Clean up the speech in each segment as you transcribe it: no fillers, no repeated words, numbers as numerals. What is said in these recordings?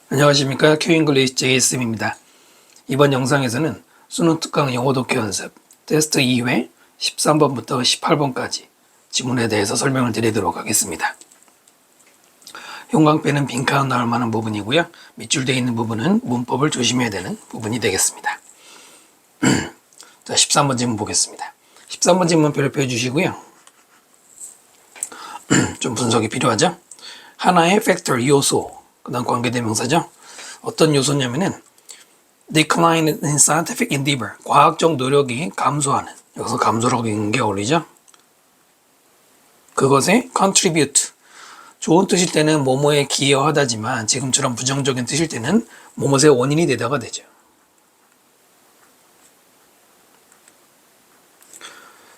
안녕하십니까. 큐잉글리시 JSM입니다. 이번 영상에서는 수능 특강 영어 독해 연습 테스트 2회 13번부터 18번까지 지문에 대해서 설명을 드리도록 하겠습니다. 형광펜은 빈칸 나올 만한 부분이고요. 밑줄되어 있는 부분은 문법을 조심해야 되는 부분이 되겠습니다. 자, 13번 질문 보겠습니다. 13번 질문 별표해 주시고요. 좀 분석이 필요하죠? 하나의 팩터, 요소, 그 다음 관계대명사죠. 어떤 요소냐면은 decline in scientific endeavor, 과학적 노력이 감소하는, 여기서 감소라고 읽는 게 어울리죠. 그것에 contribute, 좋은 뜻일 때는 뭐뭐에 기여하다지만 지금처럼 부정적인 뜻일 때는 뭐뭐의 원인이 되다가 되죠.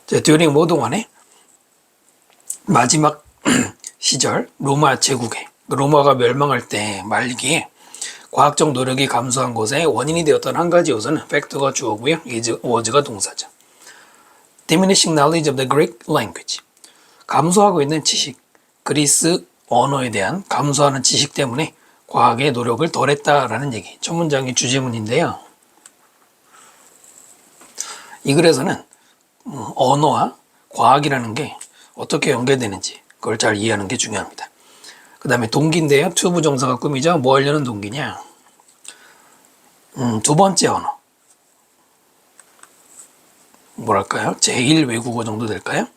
자, during 뭐 동안에 마지막 시절 로마 제국에, 로마가 멸망할 때 말기에 과학적 노력이 감소한 것에 원인이 되었던 한 가지 요소는 팩터가 주어고요. was가 동사죠. Diminishing knowledge of the Greek language. 감소하고 있는 지식, 그리스 언어에 대한 감소하는 지식 때문에 과학의 노력을 덜했다라는 얘기. 첫 문장의 주제문인데요. 이 글에서는 언어와 과학이라는 게 어떻게 연결되는지 그걸 잘 이해하는 게 중요합니다. 그 다음에 동기인데요. to 부정사가 꾸미죠. 뭐 하려는 동기냐. 두 번째 언어. 뭐랄까요? 제1 외국어 정도 될까요?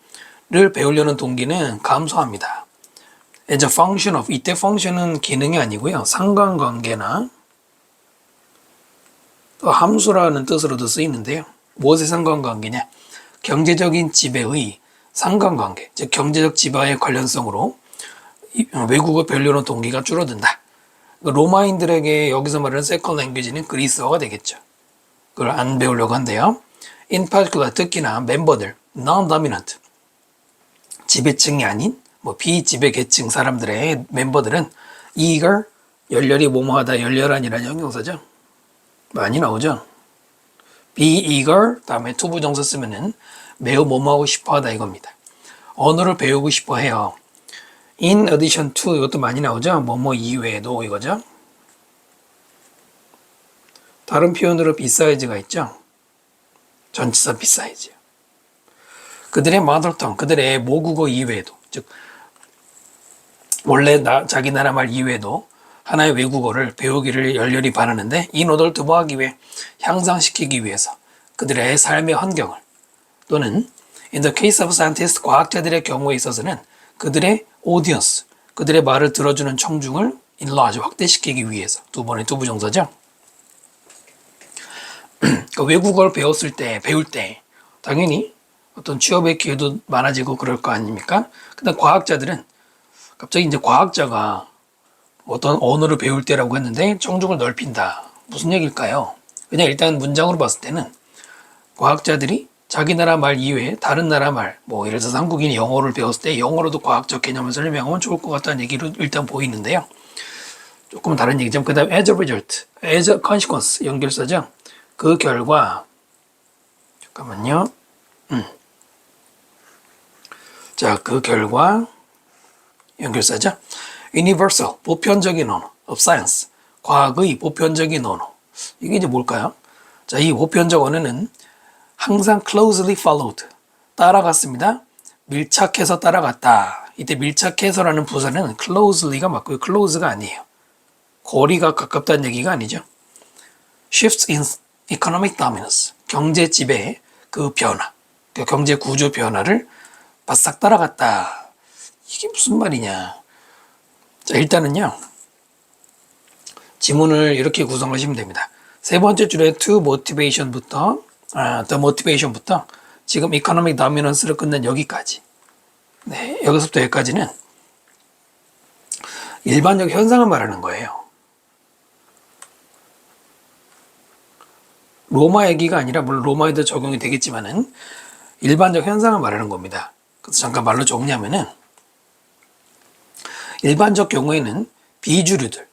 를 배우려는 동기는 감소합니다. as a function of, 이때 function은 기능이 아니고요. 상관관계나 또 함수라는 뜻으로도 쓰이는데요. 무엇의 상관관계냐? 경제적인 지배의 상관관계, 즉 경제적 지배의 관련성으로 외국어 배우려는 동기가 줄어든다. 로마인들에게 여기서 말하는 세컨드 랭귀지는 그리스어가 되겠죠. 그걸 안 배우려고 한대요. In particular, 특히나 멤버들, non-dominant, 지배층이 아닌 비지배 계층 사람들의 멤버들은 eager, 열렬히 뭐뭐하다, 열렬한이라는 형용사죠. 많이 나오죠. be eager, 다음에 to 부정사 쓰면은 매우 뭐뭐하고 싶어하다 이겁니다. 언어를 배우고 싶어 해요. In addition to, 이것도 많이 나오죠. 뭐뭐 이외에도 이거죠. 다른 표현으로 beside가 있죠. 전치사 besides. 그들의 mother tongue, 그들의 모국어 이외에도, 즉 원래 자기 나라 말 이외에도 하나의 외국어를 배우기를 열렬히 바라는데 이 노력을 뭐 하기 위해, 향상시키기 위해서 그들의 삶의 환경을, 또는 in the case of scientists, 과학자들의 경우에 있어서는 그들의 audience, 그들의 말을 들어주는 청중을 enlarge, 확대시키기 위해서. 두 번의 두 부정사죠. 외국어를 배울 때 당연히 어떤 취업의 기회도 많아지고 그럴 거 아닙니까? 근데 과학자들은 갑자기 이제 과학자가 어떤 언어를 배울 때라고 했는데 청중을 넓힌다. 무슨 얘기일까요? 그냥 일단 문장으로 봤을 때는 과학자들이 자기 나라 말 이외에 다른 나라 말, 예를 들어서 한국인이 영어를 배웠을 때 영어로도 과학적 개념을 설명하면 좋을 것 같다는 얘기로 일단 보이는데요. 조금 다른 얘기죠. 그 다음 as a result, as a consequence, 연결사죠. 그 결과, 잠깐만요. 자, 그 결과, 연결사죠. universal, 보편적인 언어, of science, 과학의 보편적인 언어. 이게 이제 뭘까요? 자, 이 보편적 언어는 항상 closely followed, 따라갔습니다. 밀착해서 따라갔다. 이때 밀착해서라는 부사는 closely가 맞고요. close가 아니에요. 거리가 가깝다는 얘기가 아니죠. shifts in economic dominance, 경제 지배의 그 변화, 경제 구조 변화를 바싹 따라갔다. 이게 무슨 말이냐. 자, 일단은요. 지문을 이렇게 구성하시면 됩니다. 세 번째 줄에 to motivation부터 the motivation부터 지금 economic dominance를 끝낸 여기까지. 네, 여기서부터 여기까지는 일반적 현상을 말하는 거예요. 로마 얘기가 아니라, 물론 로마에도 적용이 되겠지만은 일반적 현상을 말하는 겁니다. 그래서 잠깐 말로 정리하면은 일반적 경우에는 비주류들,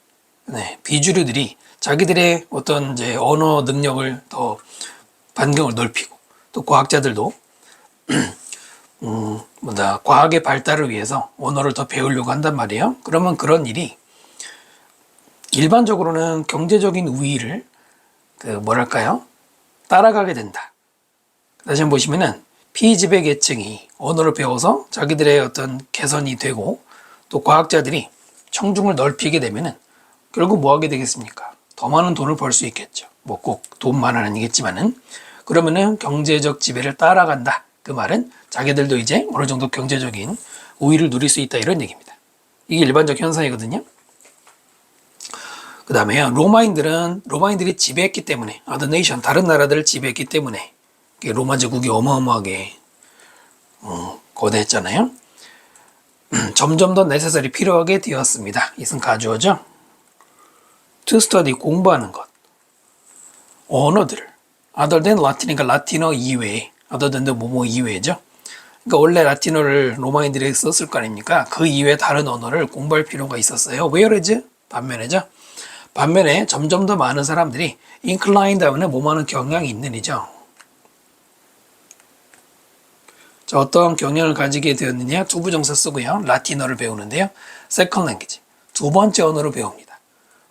비주류들이 자기들의 어떤 이제 언어 능력을 더 반경을 넓히고, 또 과학자들도 과학의 발달을 위해서 언어를 더 배우려고 한단 말이에요. 그러면 그런 일이 일반적으로는 경제적인 우위를 따라가게 된다. 다시 한번 보시면은 피지배 계층이 언어를 배워서 자기들의 어떤 개선이 되고 또 과학자들이 청중을 넓히게 되면은 결국 뭐 하게 되겠습니까? 더 많은 돈을 벌 수 있겠죠. 뭐 꼭 돈만은 아니겠지만은 그러면은 경제적 지배를 따라간다. 그 말은 자기들도 이제 어느 정도 경제적인 우위를 누릴 수 있다 이런 얘기입니다. 이게 일반적 현상이거든요. 그 다음에 로마인들이 지배했기 때문에 other nation, 다른 나라들을 지배했기 때문에 로마 제국이 어마어마하게 거대했잖아요. 점점 더 necessary, 필요하게 되었습니다. 이승 가주어죠. to study, 공부하는 것. 언어들을 other than 라틴이니까 라틴어 이외에 other than 뭐뭐 이외죠. 그러니까 원래 라틴어를 로마인들이 썼을 거 아닙니까? 그 이외에 다른 언어를 공부할 필요가 있었어요. whereas 반면에 점점 더 많은 사람들이 inclined 하면 뭐하는 경향이 있는 이죠. 자, 어떠한 경향을 가지게 되었느냐? 투부정사 쓰고요. 라틴어를 배우는데요. second language, 두 번째 언어를 배웁니다.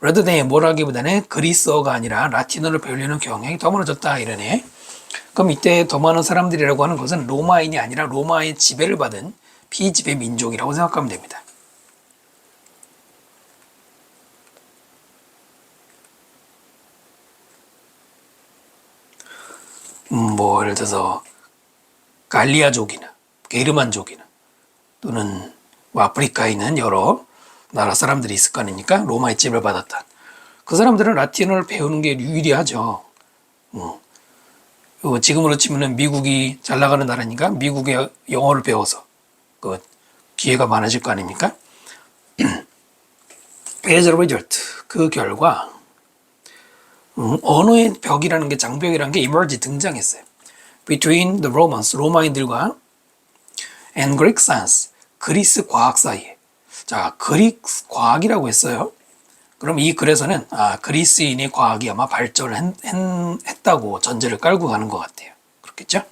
rather than 뭐라기보다는 그리스어가 아니라 라틴어를 배우려는 경향이 더 많아졌다 이러네. 그럼 이때 더 많은 사람들이라고 하는 것은 로마인이 아니라 로마의 지배를 받은 피지배 민족이라고 생각하면 됩니다. 뭐 예를 들어서 갈리아족이나 게르만족이나 또는 뭐 아프리카에 있는 여러 나라 사람들이 있을 거 아닙니까? 로마의 지배를 받았다. 그 사람들은 라틴어를 배우는 게 유리하죠. 지금으로 치면은 미국이 잘 나가는 나라니까 미국의 영어를 배워서 그 기회가 많아질 거 아닙니까? as a result, 그 결과 언어의 벽이라는 게 장벽이라는 게 emerge 등장했어요. Between the Romans, 로마인들과 and Greek science, 그리스 과학 사이에. 자, 그릭 과학이라고 했어요. 그럼 이 글에서는 그리스인의 과학이 아마 발전을 했다고 전제를 깔고 가는 것 같아요. 그렇겠죠?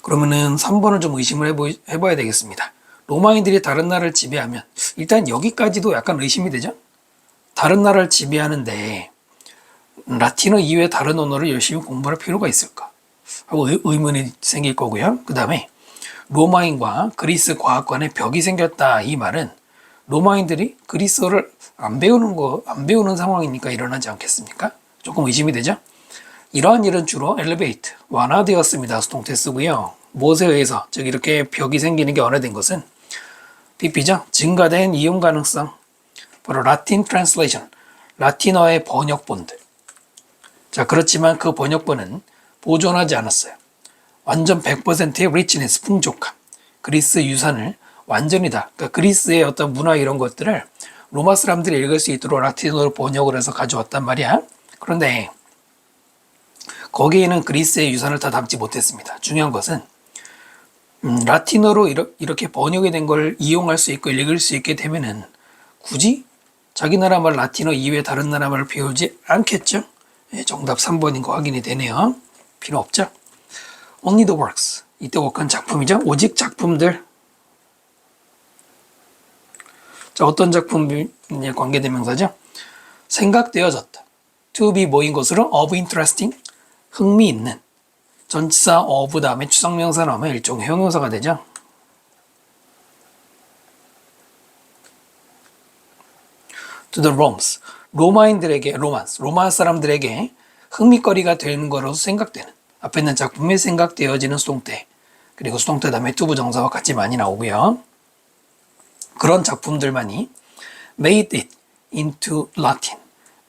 그러면은 3번을 좀 의심을 해봐야 되겠습니다. 로마인들이 다른 나라를 지배하면 일단 여기까지도 약간 의심이 되죠? 다른 나라를 지배하는데 라틴어 이외에 다른 언어를 열심히 공부할 필요가 있을까? 하고 의문이 생길 거고요. 그 다음에 로마인과 그리스 과학관에 벽이 생겼다. 이 말은 로마인들이 그리스어를 안 배우는 상황이니까 일어나지 않겠습니까? 조금 의심이 되죠? 이러한 일은 주로 엘리베이트, 완화되었습니다. 수동태 쓰고요. 무엇에 의해서, 즉 이렇게 벽이 생기는 게 완화된 것은 PP죠. 증가된 이용 가능성, 바로 라틴 트랜슬레이션, 라틴어의 번역본들. 자, 그렇지만 그 번역본은 보존하지 않았어요. 완전 100%의 리치네스, 풍족함, 그리스 유산을 완전히 다, 그러니까 그리스의 어떤 문화 이런 것들을 로마 사람들이 읽을 수 있도록 라틴어로 번역을 해서 가져왔단 말이야. 그런데 거기에는 그리스의 유산을 다 담지 못했습니다. 중요한 것은 라틴어로 이렇게 번역이 된 걸 이용할 수 있고 읽을 수 있게 되면은 굳이 자기 나라 말 라틴어 이외에 다른 나라 말을 배우지 않겠죠? 네, 정답 3번인 거 확인이 되네요. 필요 없죠? Only the works. 이때 work은 작품이죠. 오직 작품들. 자, 어떤 작품에 관계된 명사죠? 생각되어졌다. To be 뭐인 것으로 of interesting, 흥미있는. 전치사 of 다음에 추상명사 나오면 일종의 형용사가 되죠. To the Romans, 로마 사람들에게 흥미거리가 되는 거로서 생각되는, 앞에 있는 작품에 생각되어지는 수동태, 그리고 수동태 다음에 to 부정사와 같이 많이 나오고요. 그런 작품들만이 made it into Latin.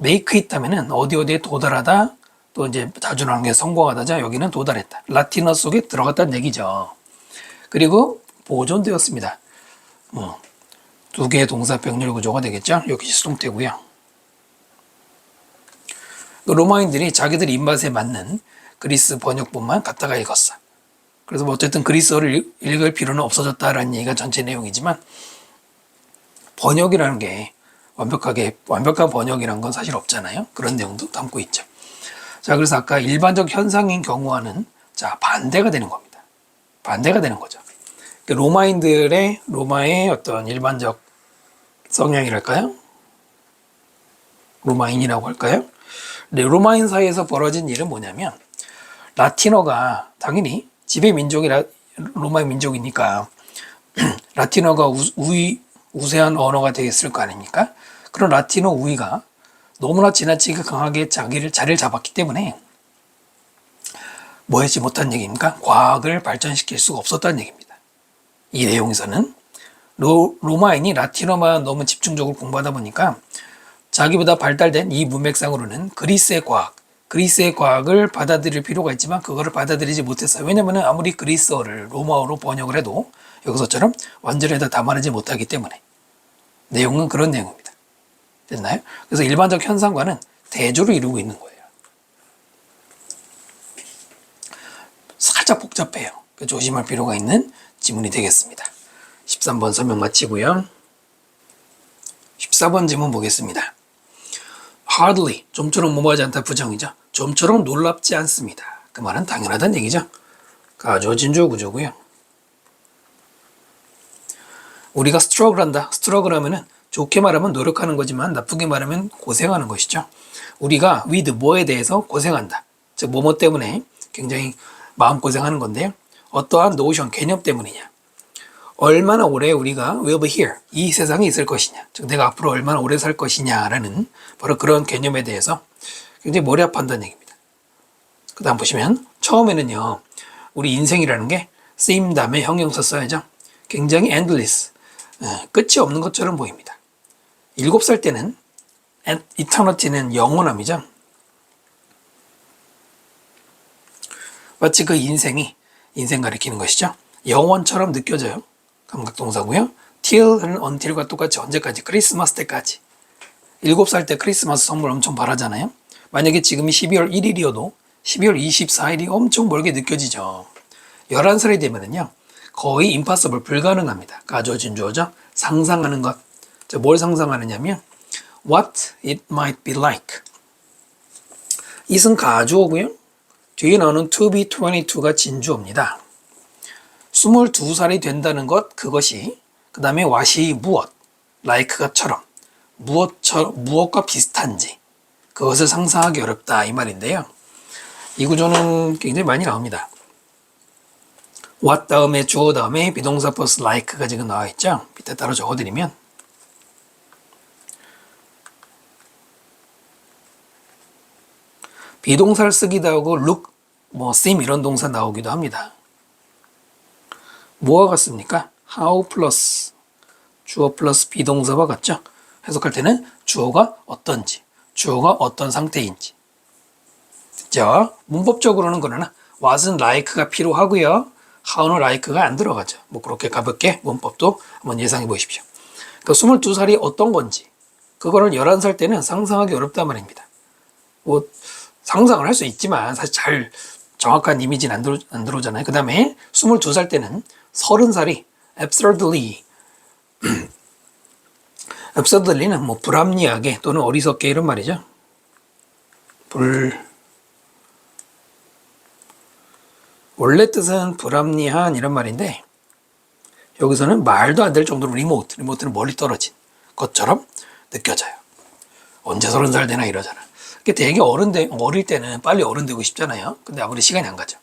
make it 하면은 어디에 도달하다, 또 이제 자주 나오는 게 성공하다죠. 여기는 도달했다. 라틴어 속에 들어갔다는 얘기죠. 그리고 보존되었습니다. 두 개의 동사 병렬 구조가 되겠죠. 여기 수동태고요. 로마인들이 자기들 입맛에 맞는 그리스 번역본만 갖다가 읽었어. 그래서 뭐 어쨌든 그리스어를 읽을 필요는 없어졌다라는 얘기가 전체 내용이지만 번역이라는 게 완벽한 번역이라는 건 사실 없잖아요. 그런 내용도 담고 있죠. 자, 그래서 아까 일반적 현상인 경우와는 반대가 되는 겁니다. 반대가 되는 거죠. 로마의 어떤 일반적 성향이랄까요? 로마인이라고 할까요? 네, 로마인 사이에서 벌어진 일은 뭐냐면 라틴어가 당연히 지배 민족이 로마의 민족이니까 라틴어가 우세한 언어가 되겠을 거 아닙니까? 그런 라틴어 우위가 너무나 지나치게 강하게 자리를 잡았기 때문에 뭐 하지 못한 얘기입니까? 과학을 발전시킬 수가 없었다는 얘기입니다. 이 내용에서는 로마인이 라틴어만 너무 집중적으로 공부하다 보니까 자기보다 발달된 이 문맥상으로는 그리스의 과학을 받아들일 필요가 있지만 그거를 받아들이지 못했어요. 왜냐면 아무리 그리스어를 로마어로 번역을 해도 여기서처럼 완전히 다 담아내지 못하기 때문에. 내용은 그런 내용입니다. 됐나요? 그래서 일반적 현상과는 대조를 이루고 있는 거예요. 살짝 복잡해요. 조심할 필요가 있는 지문이 되겠습니다. 13번 설명 마치고요. 14번 지문 보겠습니다. Hardly, 좀처럼 무모하지 않다 부정이죠. 좀처럼 놀랍지 않습니다. 그 말은 당연하다는 얘기죠. 가주어 진주어 구조고요. 우리가 struggle 한다. struggle 하면은 좋게 말하면 노력하는 거지만 나쁘게 말하면 고생하는 것이죠. 우리가 with 뭐에 대해서 고생한다. 즉 뭐뭐 때문에 굉장히 마음고생하는 건데요. 어떠한 노션, 개념 때문이냐. 얼마나 오래 우리가 will be here, 이 세상에 있을 것이냐. 즉 내가 앞으로 얼마나 오래 살 것이냐라는 바로 그런 개념에 대해서 굉장히 머리 아파한다는 얘기입니다. 그 다음 보시면 처음에는요. 우리 인생이라는 게 쓰임 다음에 형용사 써야죠. 굉장히 endless, 끝이 없는 것처럼 보입니다. 7살 때는 eternity는 영원함이죠. 마치 그 인생 가리키는 것이죠. 영원처럼 느껴져요. 감각동사고요. till는 until과 똑같이 언제까지? 크리스마스 때까지. 7살 때 크리스마스 선물 엄청 바라잖아요. 만약에 지금이 12월 1일이어도 12월 24일이 엄청 멀게 느껴지죠. 11살이 되면은요. 거의 impossible, 불가능합니다. 가주어 진주어죠. 상상하는 것. 뭘 상상하느냐면 what it might be like. it은 가주어고요. 뒤에 나오는 to be 22가 진주어입니다. 22살이 된다는 것, 그것이 그 다음에 what이 무엇, like가처럼 무엇과 비슷한지 그것을 상상하기 어렵다 이 말인데요. 이 구조는 굉장히 많이 나옵니다. what 다음에 주어 다음에 비동사 플러스 like가 지금 나와 있죠. 밑에 따로 적어드리면 비동사를 쓰기도 하고 look, seem 이런 동사 나오기도 합니다. 뭐와 같습니까? how 플러스 주어 플러스 비동사와 같죠? 해석할 때는 주어가 어떤지, 주어가 어떤 상태인지. 자, 문법적으로는 그러나 what은 like가 필요하고요. how는 like가 안 들어가죠. 그렇게 가볍게 문법도 한번 예상해 보십시오. 그러니까 22살이 어떤 건지 그거를 11살 때는 상상하기 어렵단 말입니다. 상상을 할 수 있지만 사실 잘 정확한 이미지는 안 들어오잖아요. 그 다음에 22살 때는 30살이 absurdly는 불합리하게 또는 어리석게 이런 말이죠. 원래 뜻은 불합리한 이런 말인데 여기서는 말도 안 될 정도로 리모트는 멀리 떨어진 것처럼 느껴져요. 언제 30살 되나 이러잖아. 되게 어릴 때는 빨리 어른 되고 싶잖아요. 근데 아무리 시간이 안 가죠.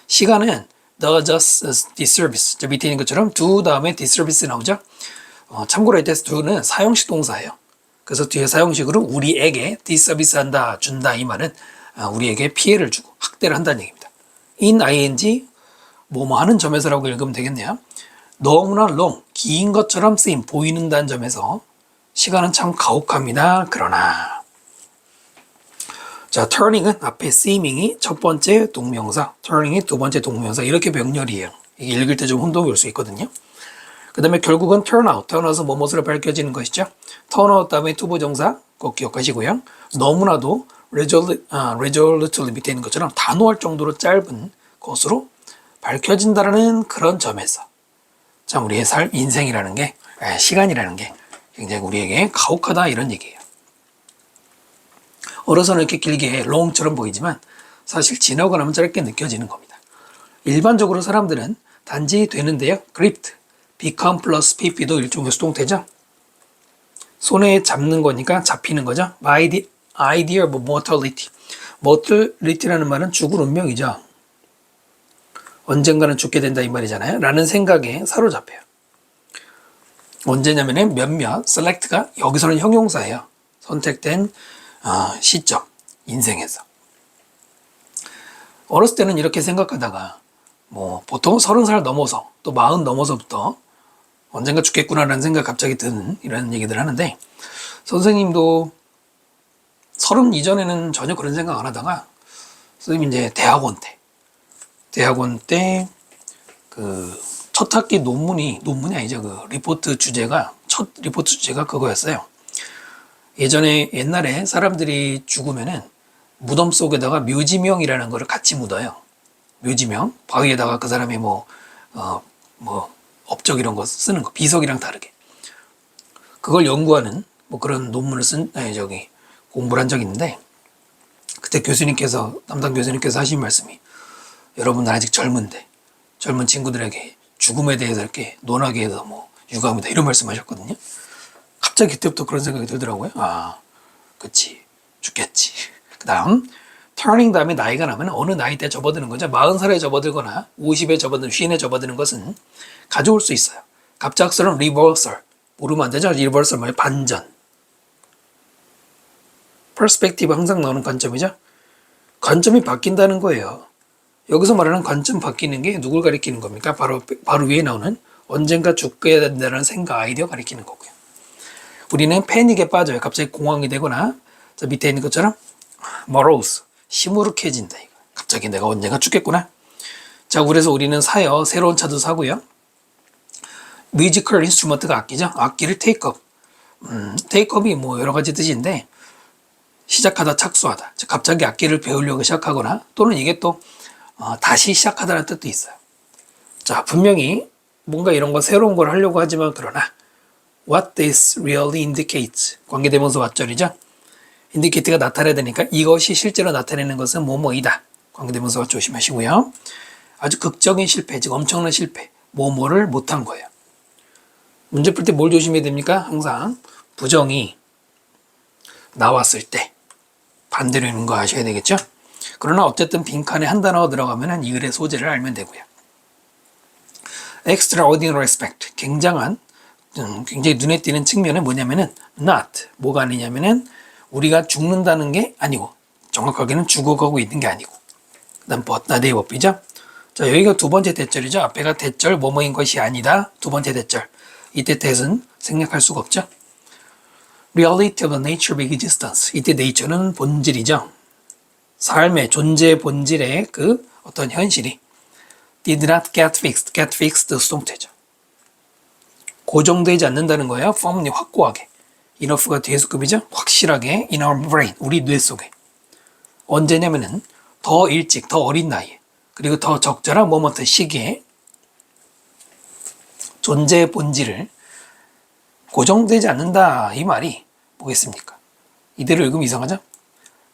시간은 does disservice. 저 밑에 있는 것처럼 do 다음에 disservice 나오죠. 참고로 이때 do는 사용식 동사예요. 그래서 뒤에 사용식으로 우리에게 disservice 한다, 준다 이 말은 우리에게 피해를 주고 학대를 한다는 얘기입니다. in ing 뭐뭐 하는 점에서라고 읽으면 되겠네요. 너무나 long, 긴 것처럼 쓰임, 보이는다는 점에서 시간은 참 가혹합니다. 그러나 자, turning은 앞에 seeming이 첫 번째 동명사, turning이 두 번째 동명사 이렇게 병렬이에요. 이게 읽을 때 좀 혼동이 올 수 있거든요. 그 다음에 결국은 turnout에서 뭐뭇으로 밝혀지는 것이죠. turnout 다음에 투부정사 꼭 기억하시고요. 너무나도 resolutely 밑에 있는 것처럼 단호할 정도로 짧은 것으로 밝혀진다는 그런 점에서 참 우리의 인생이라는 게 시간이라는 게 굉장히 우리에게 가혹하다 이런 얘기예요. 어려서는 이렇게 길게 long처럼 보이지만 사실 지나고 나면 짧게 느껴지는 겁니다. 일반적으로 사람들은 단지 되는데요. gripped, become 플러스 pp도 일종의 수동태죠. 손에 잡는 거니까 잡히는 거죠. idea of mortality. mortality라는 말은 죽을 운명이죠. 언젠가는 죽게 된다 이 말이잖아요. 라는 생각에 사로잡혀요. 언제냐면은 몇몇 select가 여기서는 형용사예요. 선택된 시점, 인생에서. 어렸을 때는 이렇게 생각하다가 뭐 보통 30살 넘어서 또 40 넘어서부터 언젠가 죽겠구나라는 생각 갑자기 드는 이런 얘기들 하는데, 선생님도 30 이전에는 전혀 그런 생각 안 하다가 선생님 이제 대학원 때 그 첫 학기 논문이 아니죠. 그 첫 리포트 주제가 그거였어요. 옛날에 사람들이 죽으면은 무덤 속에다가 묘지명이라는 거를 같이 묻어요. 묘지명, 바위에다가 그 사람의 업적 이런 거 쓰는 거, 비석이랑 다르게. 그걸 연구하는 그런 논문을 공부를 한 적이 있는데, 그때 담당 교수님께서 하신 말씀이, 여러분은 아직 젊은데, 젊은 친구들에게 죽음에 대해서 이렇게 논하게 해서 유감이다, 이런 말씀 하셨거든요. 갑자기 그때부터 그런 생각이 들더라고요. 그치, 죽겠지. 그 다음, turning 다음에 나이가 나면 어느 나이 때 접어드는 거죠. 40살에 접어들거나 50에 접어드는, 50에 접어드는 것은 가져올 수 있어요. 갑작스러운 reversal. 모르면 안 되죠. reversal 말이 반전. perspective 항상 나오는 관점이죠. 관점이 바뀐다는 거예요. 여기서 말하는 관점 바뀌는 게 누굴 가리키는 겁니까? 바로 위에 나오는 언젠가 죽게 된다는 생각, 아이디어 가리키는 거고요. 우리는 패닉에 빠져요. 갑자기 공황이 되거나, 저 밑에 있는 것처럼 morose, 시무룩해진다. 갑자기 내가 언젠가 죽겠구나. 자, 그래서 우리는 사요. 새로운 차도 사고요. 뮤지컬 인스트루먼트가 악기죠. 악기를 테이크업. 테이크업이 여러 가지 뜻인데, 시작하다 착수하다. 즉 갑자기 악기를 배우려고 시작하거나, 또는 이게 또 다시 시작하다는 뜻도 있어요. 자, 분명히 뭔가 이런 거 새로운 걸 하려고 하지만, 그러나 what this really indicates, 관계대명사 왓절이죠. indicate가 나타내야 되니까 이것이 실제로 나타내는 것은 뭐뭐이다. 관계대명사가 조심하시고요. 아주 극적인 실패, 즉 엄청난 실패, 뭐뭐를 못한 거예요. 문제 풀 때 뭘 조심해야 됩니까? 항상 부정이 나왔을 때 반대로 있는 거 아셔야 되겠죠? 그러나 어쨌든 빈칸에 한 단어가 들어가면 이 글의 소재를 알면 되고요. extraordinary aspect, 굉장히 눈에 띄는 측면은 뭐냐면은 not, 뭐가 아니냐면은 우리가 죽는다는 게 아니고, 정확하게는 죽어가고 있는 게 아니고, 그 다음 but, 나대의 법이죠. 자, 여기가 두 번째 대절이죠. 앞에가 대절, 뭐뭐인 것이 아니다. 두 번째 대절. 이때 대은 생략할 수가 없죠. reality of the nature of existence. 이때 nature는 본질이죠. 삶의 존재의 본질의 그 어떤 현실이 did not get fixed 수동태죠. 고정되지 않는다는 거예요. firmly, 확고하게. enough가 뒤에 수급이죠. 확실하게 in our brain, 우리 뇌 속에. 언제냐면은 더 일찍, 더 어린 나이에, 그리고 더 적절한 모먼트, 시기에 존재의 본질을 고정되지 않는다, 이 말이 뭐겠습니까? 이대로 읽으면 이상하죠?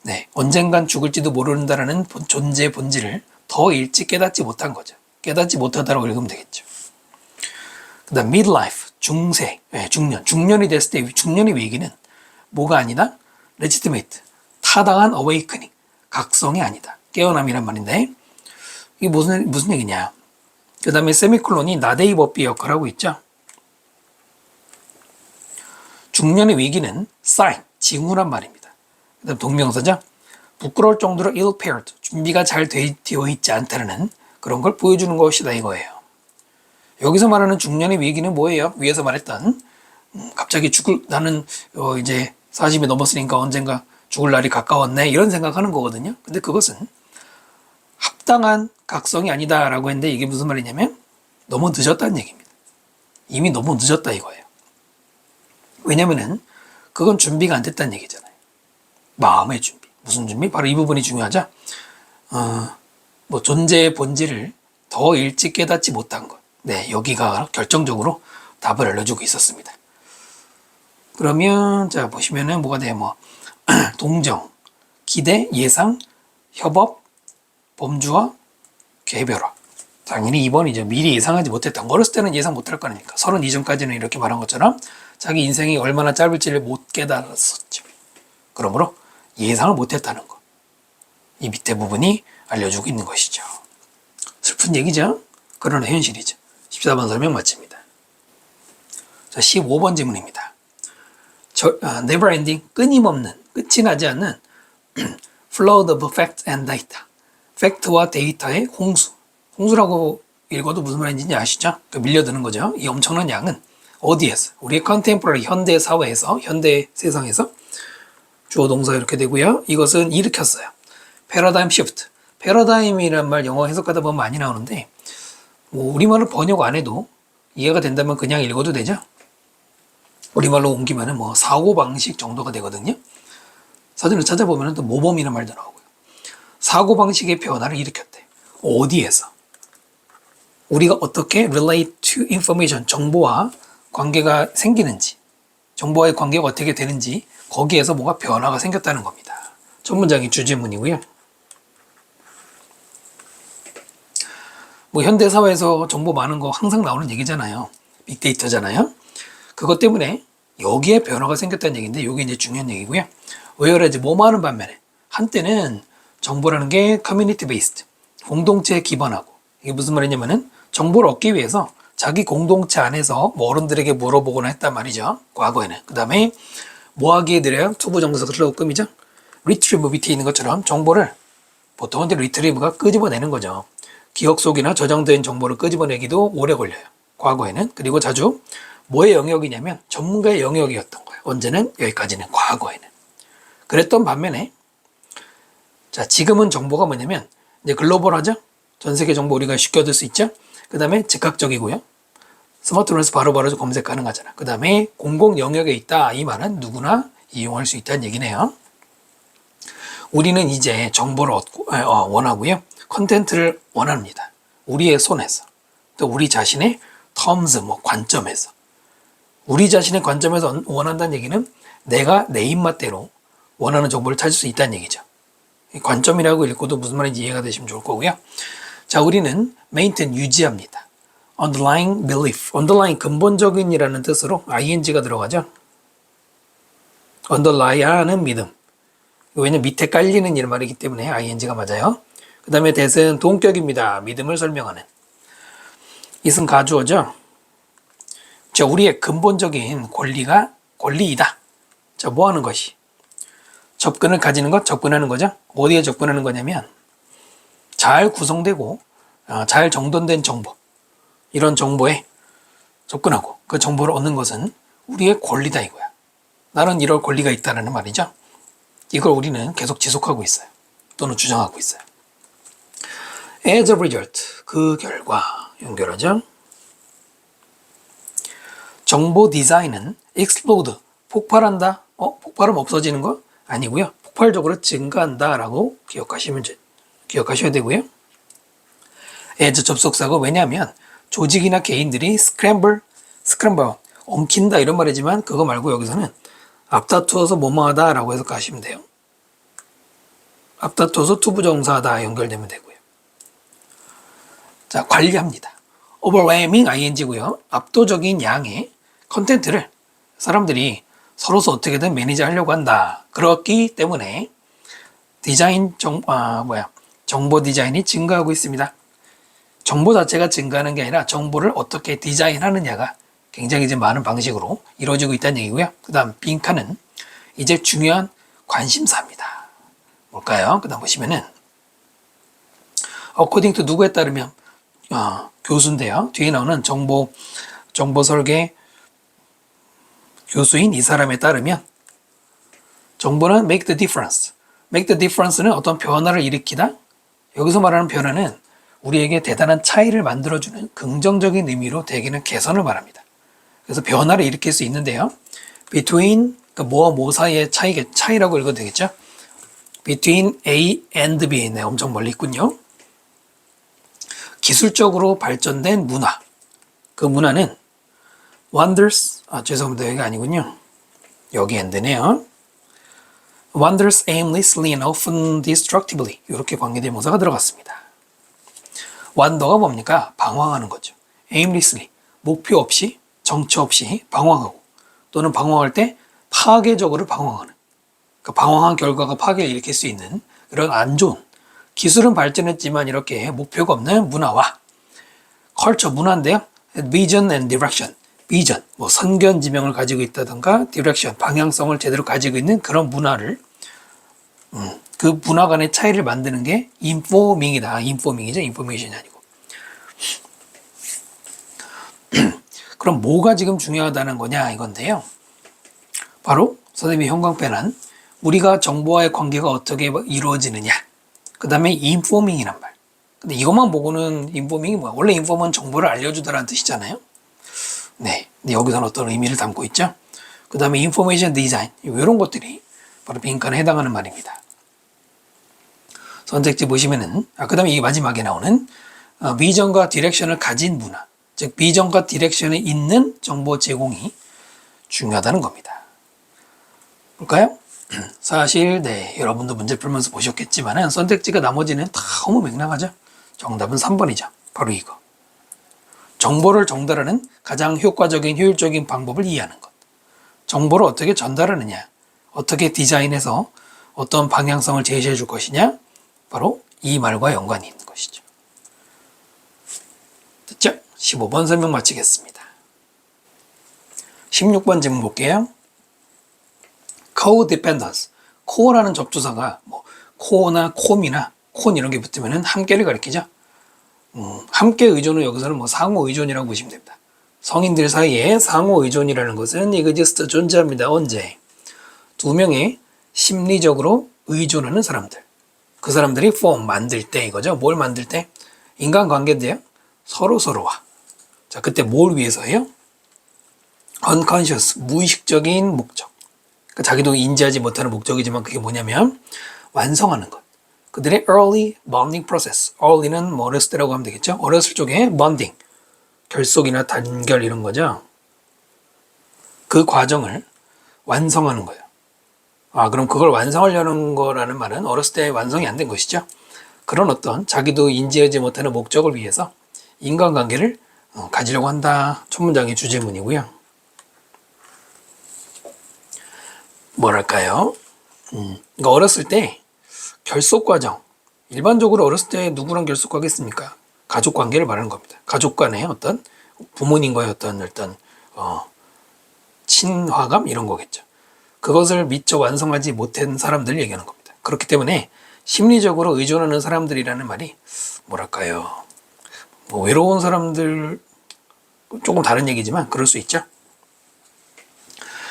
네, 언젠간 죽을지도 모른다라는 존재의 본질을 더 일찍 깨닫지 못한 거죠. 깨닫지 못하다라고 읽으면 되겠죠. 그 다음 midlife, 중세, 중년이 됐을 때 중년의 위기는 뭐가 아니다? legitimate, 타당한 awakening, 각성이 아니다. 깨어남이란 말인데, 이게 무슨 얘기냐? 그 다음에 세미콜론이 나대의 법비 역할을 하고 있죠. 중년의 위기는 sign, 징후란 말입니다. 그 다음 동명사죠. 부끄러울 정도로 ill-prepared, 준비가 잘 되어 있지 않다는 그런 걸 보여주는 것이다, 이거예요. 여기서 말하는 중년의 위기는 뭐예요? 위에서 말했던 갑자기 나는 이제 40이 넘었으니까 언젠가 죽을 날이 가까웠네, 이런 생각하는 거거든요. 근데 그것은 합당한 각성이 아니다라고 했는데, 이게 무슨 말이냐면 너무 늦었다는 얘기입니다. 이미 너무 늦었다, 이거예요. 왜냐면은 그건 준비가 안 됐다는 얘기잖아요. 마음의 준비. 무슨 준비? 바로 이 부분이 중요하죠. 존재의 본질을 더 일찍 깨닫지 못한 것. 네, 여기가 결정적으로 답을 알려주고 있었습니다. 그러면 자 보시면은 뭐가 돼요? 동정, 기대, 예상, 협업, 범주와 개별화. 당연히 2번이죠. 미리 예상하지 못했던. 어렸을 때는 예상 못할 거니까. 32전까지는 이렇게 말한 것처럼 자기 인생이 얼마나 짧을지를 못 깨달았었죠. 그러므로 예상을 못했다는 것. 이 밑에 부분이 알려주고 있는 것이죠. 슬픈 얘기죠? 그러나 현실이죠. 14번 설명 마칩니다. 자, 15번 질문입니다. never ending, 끊임없는, 끝이 나지 않는 flood of facts and data. 팩트와 데이터의 홍수. 홍수라고 읽어도 무슨 말인지 아시죠? 밀려드는 거죠. 이 엄청난 양은 어디에서? 우리의 컨템포러리 현대 사회에서, 현대 세상에서 주어 동사 이렇게 되고요. 이것은 일으켰어요. 패러다임 시프트. 패러다임이란 말 영어 해석하다 보면 많이 나오는데 뭐 우리말로 번역 안 해도 이해가 된다면 그냥 읽어도 되죠. 우리말로 옮기면 뭐 사고방식 정도가 되거든요. 사전을 찾아보면 또 모범이라는 말도 나오고요. 사고방식의 변화를 일으켰대. 어디에서? 우리가 어떻게 relate to information, 정보와 관계가 생기는지, 정보와의 관계가 어떻게 되는지 거기에서 뭐가 변화가 생겼다는 겁니다. 첫 문장이 주제문이고요. 뭐 현대사회에서 정보 많은 거 항상 나오는 얘기잖아요. 빅데이터잖아요. 그것 때문에 여기에 변화가 생겼다는 얘기인데 이게 이제 중요한 얘기고요. whereas 뭐 많은 반면에 한때는 정보라는 게 커뮤니티 베이스드, 공동체에 기반하고, 이게 무슨 말이냐면은 정보를 얻기 위해서 자기 공동체 안에서 뭐 어른들에게 물어보거나 했단 말이죠. 과거에는. 그 다음에 뭐 하기에 느려요? 투부정사가 흘러금이죠. 리트리브 밑에 있는 것처럼 정보를 보통은 이제 리트리브가 끄집어내는 거죠. 기억 속이나 저장된 정보를 끄집어내기도 오래 걸려요. 과거에는. 그리고 자주 뭐의 영역이냐면 전문가의 영역이었던 거예요. 언제는? 여기까지는. 과거에는. 그랬던 반면에 자, 지금은 정보가 뭐냐면 이제 글로벌하죠? 전 세계 정보 우리가 쉽게 얻을 수 있죠? 그 다음에 즉각적이고요. 스마트폰에서 바로바로 검색 가능하잖아. 그 다음에 공공 영역에 있다. 이 말은 누구나 이용할 수 있다는 얘기네요. 우리는 이제 정보를 원하고요. 컨텐츠를 원합니다. 우리의 손에서. 또 우리 자신의 terms, 관점에서. 우리 자신의 관점에서 원한다는 얘기는 내가 내 입맛대로 원하는 정보를 찾을 수 있다는 얘기죠. 관점이라고 읽고도 무슨 말인지 이해가 되시면 좋을 거고요. 자, 우리는 maintain, 유지합니다. underlying belief, underlying 근본적인이라는 뜻으로 ing가 들어가죠. underlie하는 믿음. 왜냐면 밑에 깔리는 이런 말이기 때문에 ing가 맞아요. 그 다음에 that은 동격입니다. 믿음을 설명하는. it은 가주어죠. 자, 우리의 근본적인 권리이다. 자, 뭐 하는 것이? 접근을 가지는 것, 접근하는 거죠. 어디에 접근하는 거냐면 잘 구성되고 잘 정돈된 정보, 이런 정보에 접근하고 그 정보를 얻는 것은 우리의 권리다 이거야. 나는 이럴 권리가 있다는 말이죠. 이걸 우리는 계속 지속하고 있어요. 또는 주장하고 있어요. As a result, 그 결과 연결하죠. 정보 디자인은 explode, 폭발한다. 폭발하면 없어지는 거? 아니고요. 폭발적으로 증가한다라고 기억하셔야 되고요. as 접속사고, 왜냐하면 조직이나 개인들이 scramble, 엉킨다 이런 말이지만 그거 말고 여기서는 앞다투어서 뭐뭐하다라고 해석하시면 돼요. 앞다투어서 투부정사다 연결되면 되고요. 자, 관리합니다. overwhelming ing고요. 압도적인 양의 컨텐츠를 사람들이 서로서 어떻게든 매니지하려고 한다. 그렇기 때문에 정보 디자인이 증가하고 있습니다. 정보 자체가 증가하는 게 아니라 정보를 어떻게 디자인하느냐가 굉장히 이제 많은 방식으로 이루어지고 있다는 얘기고요. 그 다음 빈칸은 이제 중요한 관심사입니다. 뭘까요? 그 다음 보시면은 according to 누구에 따르면 교수인데요. 뒤에 나오는 정보 설계 교수인 이 사람에 따르면 정보는 make the difference. make the difference는 어떤 변화를 일으키다. 여기서 말하는 변화는 우리에게 대단한 차이를 만들어주는 긍정적인 의미로 대개는 개선을 말합니다. 그래서 변화를 일으킬 수 있는데요. between, 뭐와 뭐 사이의 차이라고 읽어도 되겠죠. between A and B. 네, 엄청 멀리 있군요. 기술적으로 발전된 문화. 그 문화는 wonders, 죄송합니다. 여기가 아니군요. 여기 and네요. wonders aimlessly and often destructively. 이렇게 관계대명사가 들어갔습니다. wander가 뭡니까? 방황하는 거죠. aimlessly, 목표 없이, 정처 없이 방황하고 또는 방황할 때 파괴적으로 방황하는, 그러니까 방황한 결과가 파괴를 일으킬 수 있는 그런 안 좋은, 기술은 발전했지만 이렇게 목표가 없는 문화와 컬처, 문화인데요. Vision and Direction, 비전, 뭐 선견 지명을 가지고 있다든가 디렉션, 방향성을 제대로 가지고 있는 그런 문화를 그 문화 간의 차이를 만드는 게 인포밍이다. 인포밍이죠. 인포메이션이 아니고. 그럼 뭐가 지금 중요하다는 거냐 이건데요. 바로 선생님이 형광펜한 우리가 정보와의 관계가 어떻게 이루어지느냐. 그 다음에 인포밍이란 말. 근데 이것만 보고는 인포밍이 뭐야? 원래 인포는 정보를 알려주다라는 뜻이잖아요. 네. 근데 여기서는 어떤 의미를 담고 있죠? 그 다음에 인포메이션 디자인. 이런 것들이 바로 빈칸에 해당하는 말입니다. 선택지 보시면은, 그 다음에 이 마지막에 나오는 비전과 디렉션을 가진 문화. 즉, 비전과 디렉션에 있는 정보 제공이 중요하다는 겁니다. 볼까요? 사실, 네. 여러분도 문제 풀면서 보셨겠지만은 선택지가 나머지는 다 너무 맥락하죠? 정답은 3번이죠. 바로 이거. 정보를 전달하는 가장 효과적인 효율적인 방법을 이해하는 것. 정보를 어떻게 전달하느냐, 어떻게 디자인해서 어떤 방향성을 제시해 줄 것이냐, 바로 이 말과 연관이 있는 것이죠. 됐죠? 15번 설명 마치겠습니다. 16번 질문 볼게요. co-dependence. co라는 접두사가 뭐 co나 com이나 con 이런 게 붙으면 함께를 가리키죠. 함께 의존은 여기서는 뭐 상호 의존이라고 보시면 됩니다. 성인들 사이에 상호 의존이라는 것은 exist 존재합니다. 언제? 두 명의 심리적으로 의존하는 사람들. 그 사람들이 form 만들 때 이거죠. 뭘 만들 때? 인간관계인데요. 서로서로와. 자, 그때 뭘 위해서예요? unconscious, 무의식적인 목적. 그러니까 자기도 인지하지 못하는 목적이지만 그게 뭐냐면 완성하는 것. 그들의 early bonding process. early는 뭐 어렸을 때라고 하면 되겠죠. 어렸을 적에 bonding, 결속이나 단결 이런 거죠. 그 과정을 완성하는 거예요. 그럼 그걸 완성하려는 거라는 말은 어렸을 때 완성이 안 된 것이죠. 그런 어떤 자기도 인지하지 못하는 목적을 위해서 인간관계를 가지려고 한다. 첫 문장의 주제문이고요. 뭐랄까요? 그러니까 어렸을 때 결속 과정. 일반적으로 어렸을 때 누구랑 결속하겠습니까? 가족 관계를 말하는 겁니다. 가족 간의 어떤 부모님과의 어떤 친화감 이런 거겠죠. 그것을 미처 완성하지 못한 사람들을 얘기하는 겁니다. 그렇기 때문에 심리적으로 의존하는 사람들이라는 말이 뭐랄까요? 뭐 외로운 사람들 조금 다른 얘기지만 그럴 수 있죠.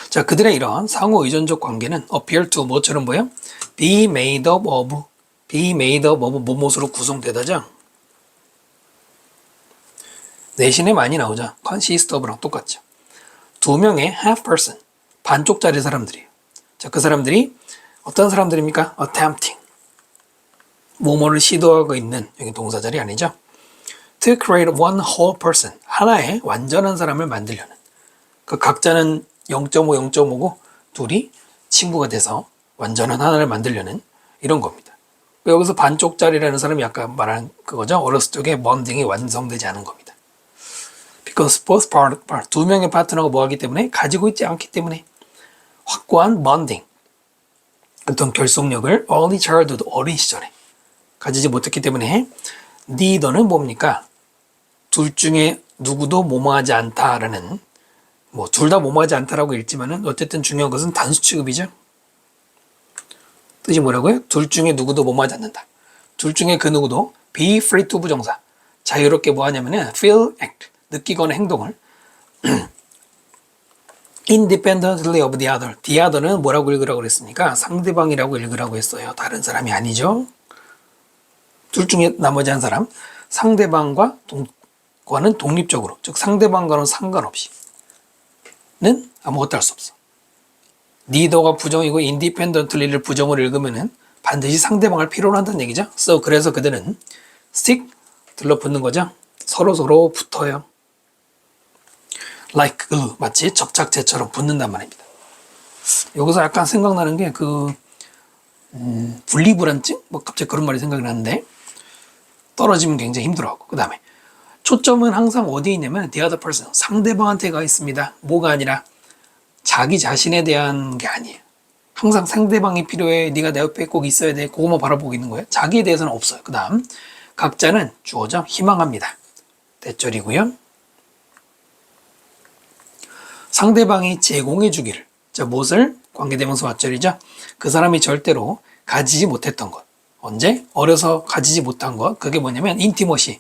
자, 그들의 이런 상호 의존적 관계는 appear to 뭐처럼 보여? be made up of, be made up of 뭐뭐로 구성되다죠. 내신에 많이 나오죠. consist of랑 똑같죠. 두 명의 half person, 반쪽짜리 사람들이에요. 자, 그 사람들이 어떤 사람들입니까? attempting, 뭐뭐를 시도하고 있는, 여기 동사 자리 아니죠? to create one whole person, 하나의 완전한 사람을 만들려는. 그 각자는 0.5, 0.5고 둘이 친구가 돼서 완전한 하나를 만들려는 이런 겁니다. 여기서 반쪽짜리라는 사람이 아까 말한 그거죠. 어렸을 적에 bon딩이 완성되지 않은 겁니다. Because both part, 두 명의 파트너가 뭐하기 때문에 가지고 있지 않기 때문에 확고한 bonding, 어떤 결속력을 early childhood, 어린 시절에 가지지 못했기 때문에 neither는 뭡니까? 둘 중에 누구도 뭐뭐하지 않다라는, 뭐 둘 다 뭐뭐하지 않다라고 읽지만은 어쨌든 중요한 것은 단수 취급이죠. 뜻이 뭐라고요? 둘 중에 누구도 뭐뭐하지 않는다. 둘 중에 그 누구도 be free to 부정사, 자유롭게 뭐하냐면은 feel, act, 느끼거나 행동을 independently of the other. the other는 뭐라고 읽으라고 그랬습니까? 상대방이라고 읽으라고 했어요. 다른 사람이 아니죠. 둘 중에 나머지 한 사람, 상대방과는 독립적으로, 즉 상대방과는 상관없이 는 아무것도 할 수 없어. neither가 부정이고 independently를 부정을 읽으면은 반드시 상대방을 필요로 한다는 얘기죠. So 그래서 그들은 stick, 들러붙는 거죠. 서로 붙어요. like glue, 마치 접착제처럼 붙는단 말입니다. 여기서 약간 생각나는 게 분리불안증? 뭐 갑자기 그런 말이 생각이 나는데 떨어지면 굉장히 힘들어하고, 그 다음에 초점은 항상 어디에 있냐면 the other person, 상대방한테 가 있습니다. 뭐가 아니라 자기 자신에 대한 게 아니에요. 항상 상대방이 필요해. 네가 내 옆에 꼭 있어야 돼. 그거만 바라보고 있는 거예요. 자기에 대해서는 없어요. 그 다음 각자는 주어져 희망합니다. 대절이고요. 상대방이 제공해 주기를. 자, 무엇을? 관계대명사 왓절이죠. 그 사람이 절대로 가지지 못했던 것. 언제? 어려서 가지지 못한 것. 그게 뭐냐면 인티머시.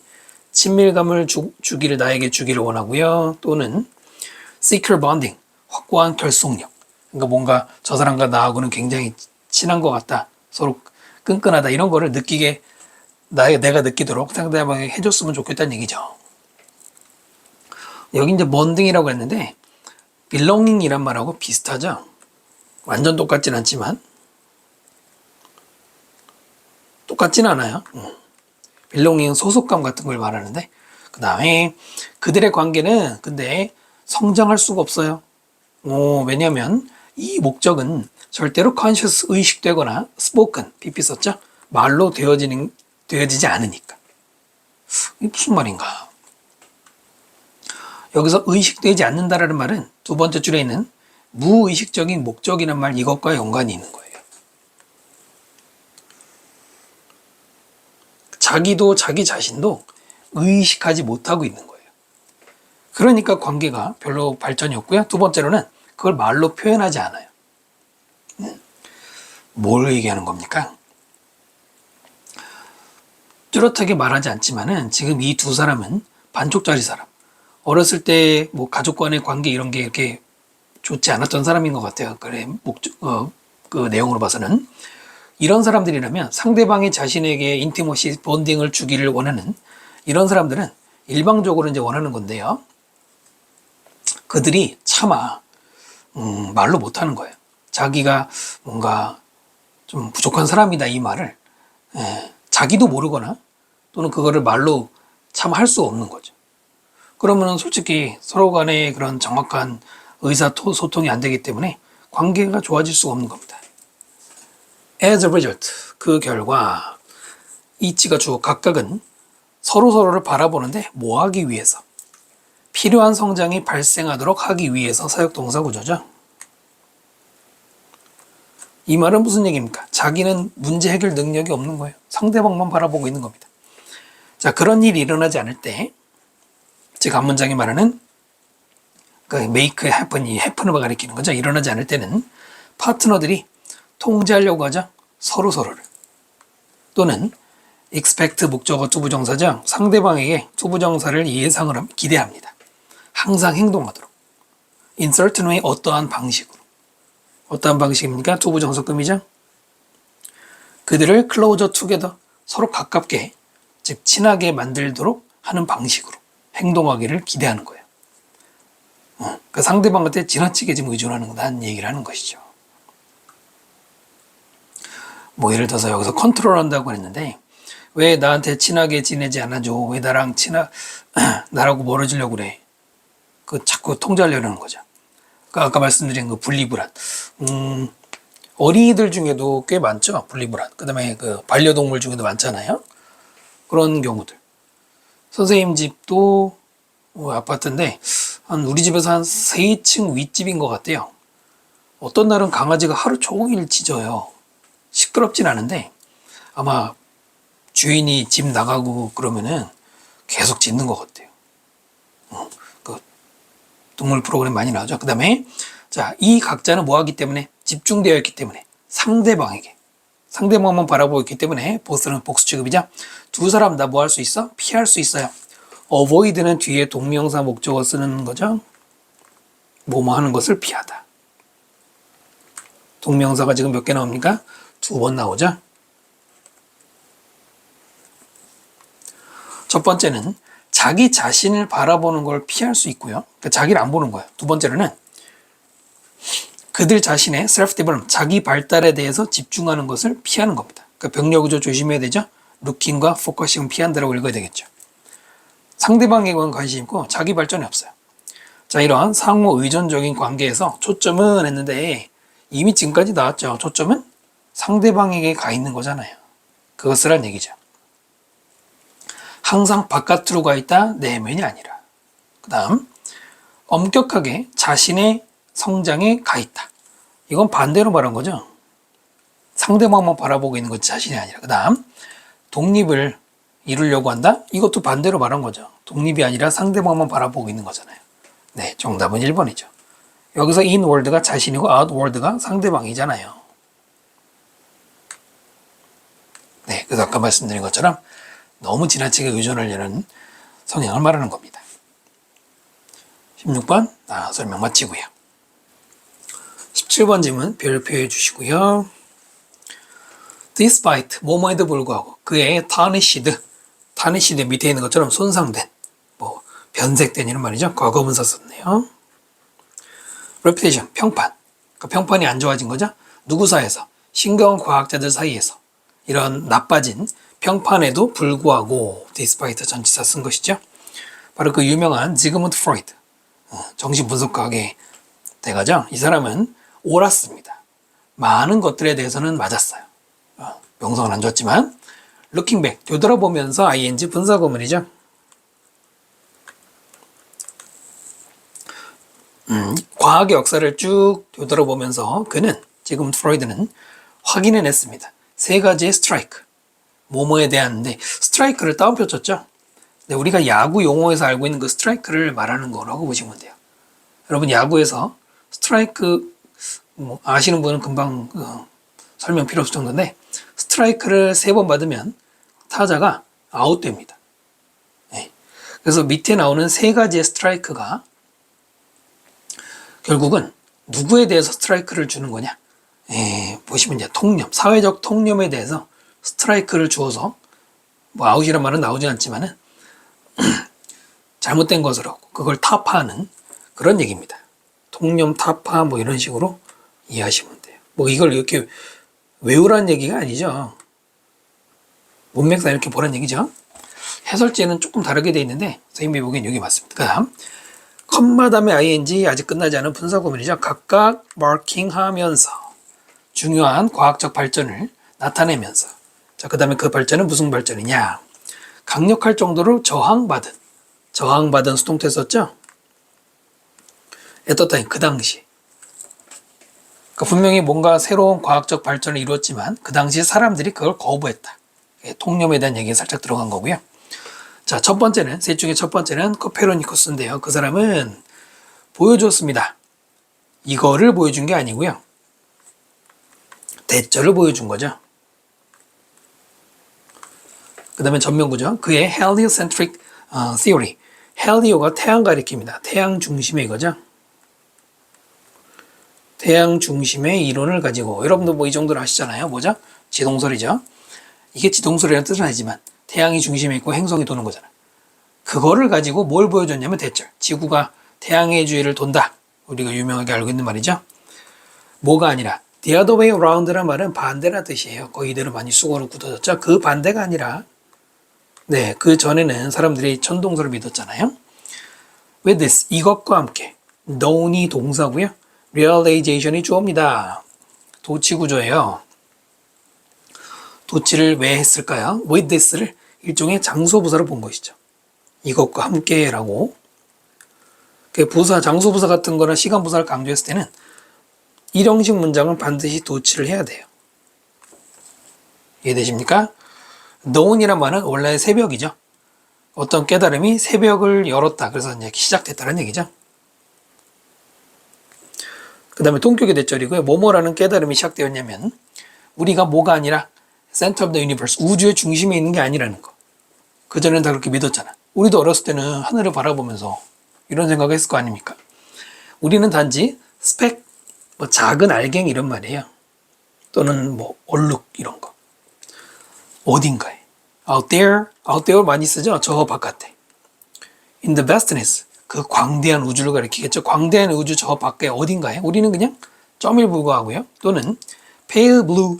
친밀감을 주기를 나에게 주기를 원하고요. 또는 seeker bonding. 확고한 결속력. 그러니까 뭔가 저 사람과 나하고는 굉장히 친한 것 같다. 서로 끈끈하다. 이런 거를 느끼게 내가 느끼도록 상대방에게 해줬으면 좋겠다는 얘기죠. 여기 이제 bonding이라고 했는데 belonging이란 말하고 비슷하죠. 완전 똑같진 않지만 똑같진 않아요. belonging은 소속감 같은 걸 말하는데 그 다음에 그들의 관계는 근데 성장할 수가 없어요. 왜냐하면 이 목적은 절대로 conscious 의식되거나 spoken pp 썼죠. 말로 되어지지 않으니까. 이게 무슨 말인가? 여기서 의식되지 않는다라는 말은 두 번째 줄에 있는 무의식적인 목적이란 말 이것과 연관이 있는 거예요. 자기도 자기 자신도 의식하지 못하고 있는 거예요. 그러니까 관계가 별로 발전이 없고요. 두 번째로는 그걸 말로 표현하지 않아요. 뭘 얘기하는 겁니까? 뚜렷하게 말하지 않지만은 지금 이 두 사람은 반쪽짜리 사람. 어렸을 때 뭐 가족 간의 관계 이런 게 이렇게 좋지 않았던 사람인 것 같아요. 그래, 그 내용으로 봐서는. 이런 사람들이라면 상대방이 자신에게 인티머시 본딩을 주기를 원하는 이런 사람들은 일방적으로 이제 원하는 건데요. 그들이 차마 말로 못하는 거예요. 자기가 뭔가 좀 부족한 사람이다 이 말을 자기도 모르거나 또는 그거를 말로 참 할 수 없는 거죠. 그러면 솔직히 서로 간의 그런 정확한 의사소통이 안 되기 때문에 관계가 좋아질 수가 없는 겁니다. As a result, 그 결과 이치가 주어 각각은 서로서로를 바라보는데 뭐 하기 위해서? 필요한 성장이 발생하도록 하기 위해서 사역동사 구조죠. 이 말은 무슨 얘기입니까? 자기는 문제 해결 능력이 없는 거예요. 상대방만 바라보고 있는 겁니다. 자, 그런 일이 일어나지 않을 때, 즉 한 문장에 말하는 그 make happen이 happen을 가리키는 거죠. 일어나지 않을 때는 파트너들이 통제하려고 하죠. 서로서로를. 또는 expect 목적어 투부정사죠. 상대방에게 투부정사를 예상을 기대합니다. 항상 행동하도록. in certain way 어떠한 방식으로. 어떠한 방식입니까? 투부정사금이죠. 그들을 closer together 서로 가깝게 즉 친하게 만들도록 하는 방식으로 행동하기를 기대하는 거예요. 그 상대방한테 지나치게 지금 의존하는 얘기를 하는 것이죠. 뭐 예를 들어서 여기서 컨트롤한다고 했는데 왜 나한테 친하게 지내지 않아줘? 왜 나라고 멀어지려고 그래? 그 자꾸 통제하려는 거죠. 아까 말씀드린 그 분리불안. 어린이들 중에도 꽤 많죠. 분리불안. 그 다음에 그 반려동물 중에도 많잖아요. 그런 경우들. 선생님 집도 아파트인데 우리 집에서 한 3층 윗집인 것 같아요. 어떤 날은 강아지가 하루 종일 짖어요. 시끄럽진 않은데 아마 주인이 집 나가고 그러면은 계속 짖는 것 같아요. 그 동물 프로그램 많이 나오죠. 그 다음에 자, 이 각자는 뭐 하기 때문에 집중되어 있기 때문에 상대방만 바라보고 있기 때문에 보스는 복수 취급이죠. 두 사람 다 뭐 할 수 있어? 피할 수 있어요. avoid는 뒤에 동명사 목적어 쓰는 거죠. 뭐뭐 하는 것을 피하다. 동명사가 지금 몇 개 나옵니까? 2번 나오죠. 첫 번째는 자기 자신을 바라보는 걸 피할 수 있고요. 그러니까 자기를 안 보는 거예요. 두 번째로는 그들 자신의 self-development, 자기 발달에 대해서 집중하는 것을 피하는 겁니다. 그러니까 병력구조 조심해야 되죠. 루킹과 포커싱은 피한다라고 읽어야 되겠죠. 상대방에게만 관심 있고 자기 발전이 없어요. 자, 이러한 상호 의존적인 관계에서 초점은 했는데 이미 지금까지 나왔죠. 초점은 상대방에게 가 있는 거잖아요. 그것을 한 얘기죠. 항상 바깥으로 가 있다, 내면이 아니라. 그 다음 엄격하게 자신의 성장에 가 있다. 이건 반대로 말한 거죠. 상대방만 바라보고 있는 것 자신이 아니라. 그 다음 독립을 이루려고 한다? 이것도 반대로 말한 거죠. 독립이 아니라 상대방만 바라보고 있는 거잖아요. 네, 정답은 1번이죠. 여기서 inward가 자신이고 outward가 상대방이잖아요. 네, 그래서 아까 말씀드린 것처럼 너무 지나치게 의존하려는 성향을 말하는 겁니다. 16번 설명 마치고요. 17번 질문 별표해 주시고요. Despite 뭐뭐에도 불구하고 그의 tarnished 밑에 있는 것처럼 손상된 변색된 이런 말이죠. 과거분사 썼네요. reputation 평판 그러니까 평판이 안 좋아진 거죠. 누구 사이에서? 신경과학자들 사이에서 이런 나빠진 평판에도 불구하고 despite 전치사 쓴 것이죠. 바로 그 유명한 지그문드 프로이드 정신분석학의 대가죠. 이 사람은 옳았습니다. 많은 것들에 대해서는 맞았어요. 명성은 안 좋았지만 looking back 되돌아보면서 ing 분사구문이죠. 과학의 역사를 쭉 되돌아보면서 그는 지금 프로이드는 확인해냈습니다. 세 가지의 스트라이크 뭐뭐에 대한데 스트라이크를 따옴표 쳤죠. 네, 우리가 야구 용어에서 알고 있는 그 스트라이크를 말하는 거라고 보시면 돼요. 여러분 야구에서 스트라이크 아시는 분은 금방 설명 필요 없을 정도인데 스트라이크를 3번 받으면 타자가 아웃됩니다. 네. 그래서 밑에 나오는 3가지의 스트라이크가 결국은 누구에 대해서 스트라이크를 주는 거냐? 보시면 이제 통념, 사회적 통념에 대해서 스트라이크를 주어서 아웃이란 말은 나오진 않지만은 잘못된 것을 하고 그걸 타파하는 그런 얘기입니다. 통념 타파 이런 식으로 이해하시면 돼요. 이걸 이렇게 외우라는 얘기가 아니죠. 문맥상 이렇게 보라는 얘기죠. 해설지에는 조금 다르게 돼 있는데 선생님이 보기엔 여기 맞습니다. 그 다음 컴마 다음에 ing 아직 끝나지 않은 분사구문이죠. 각각 마킹하면서 중요한 과학적 발전을 나타내면서 그 다음에 그 발전은 무슨 발전이냐 강력할 정도로 저항받은 수동태 썼죠. at the time 그 당시 분명히 뭔가 새로운 과학적 발전을 이루었지만 그 당시 사람들이 그걸 거부했다. 통념에 대한 얘기가 살짝 들어간 거고요. 자, 첫 번째는 셋 중에 첫 번째는 코페르니쿠스인데요. 그 사람은 보여줬습니다. 이거를 보여준 게 아니고요. 대절을 보여준 거죠. 그 다음에 전명구죠. 그의 heliocentric theory. 헬리오가 태양 가리킵니다. 태양 중심의 이거죠. 태양 중심의 이론을 가지고 여러분도 이 정도는 아시잖아요. 뭐죠? 지동설이죠. 이게 지동설이라는 뜻은 아니지만 태양이 중심에 있고 행성이 도는 거잖아. 그거를 가지고 뭘 보여줬냐면 대절. 지구가 태양의 주위를 돈다. 우리가 유명하게 알고 있는 말이죠. 뭐가 아니라 the other way around란 말은 반대란 뜻이에요. 거의 이대로 많이 수고로 굳어졌죠. 그 반대가 아니라 그 전에는 사람들이 천동설을 믿었잖아요. with this 이것과 함께 known이 동사고요. realization이 주어입니다. 도치구조예요. 도치를 왜 했을까요? with this를 일종의 장소부사로 본 것이죠. 이것과 함께라고. 부사, 장소부사 같은 거나 시간부사를 강조했을 때는 일형식 문장은 반드시 도치를 해야 돼요. 이해되십니까? known이란 말은 원래 새벽이죠. 어떤 깨달음이 새벽을 열었다. 그래서 이제 시작됐다는 얘기죠. 그 다음에 동격의 대절이고요. 뭐뭐라는 깨달음이 시작되었냐면 우리가 뭐가 아니라 center of the universe, 우주의 중심에 있는 게 아니라는 거. 그전에는 다 그렇게 믿었잖아. 우리도 어렸을 때는 하늘을 바라보면서 이런 생각을 했을 거 아닙니까? 우리는 단지 스펙, 작은 알갱이 이런 말이에요. 또는 얼룩 이런 거. 어딘가에. out there 많이 쓰죠? 저 바깥에. in the vastness, 그 광대한 우주를 가리키겠죠. 광대한 우주 저 밖에 어딘가에. 우리는 그냥 점일 불과하고요. 또는 pale blue,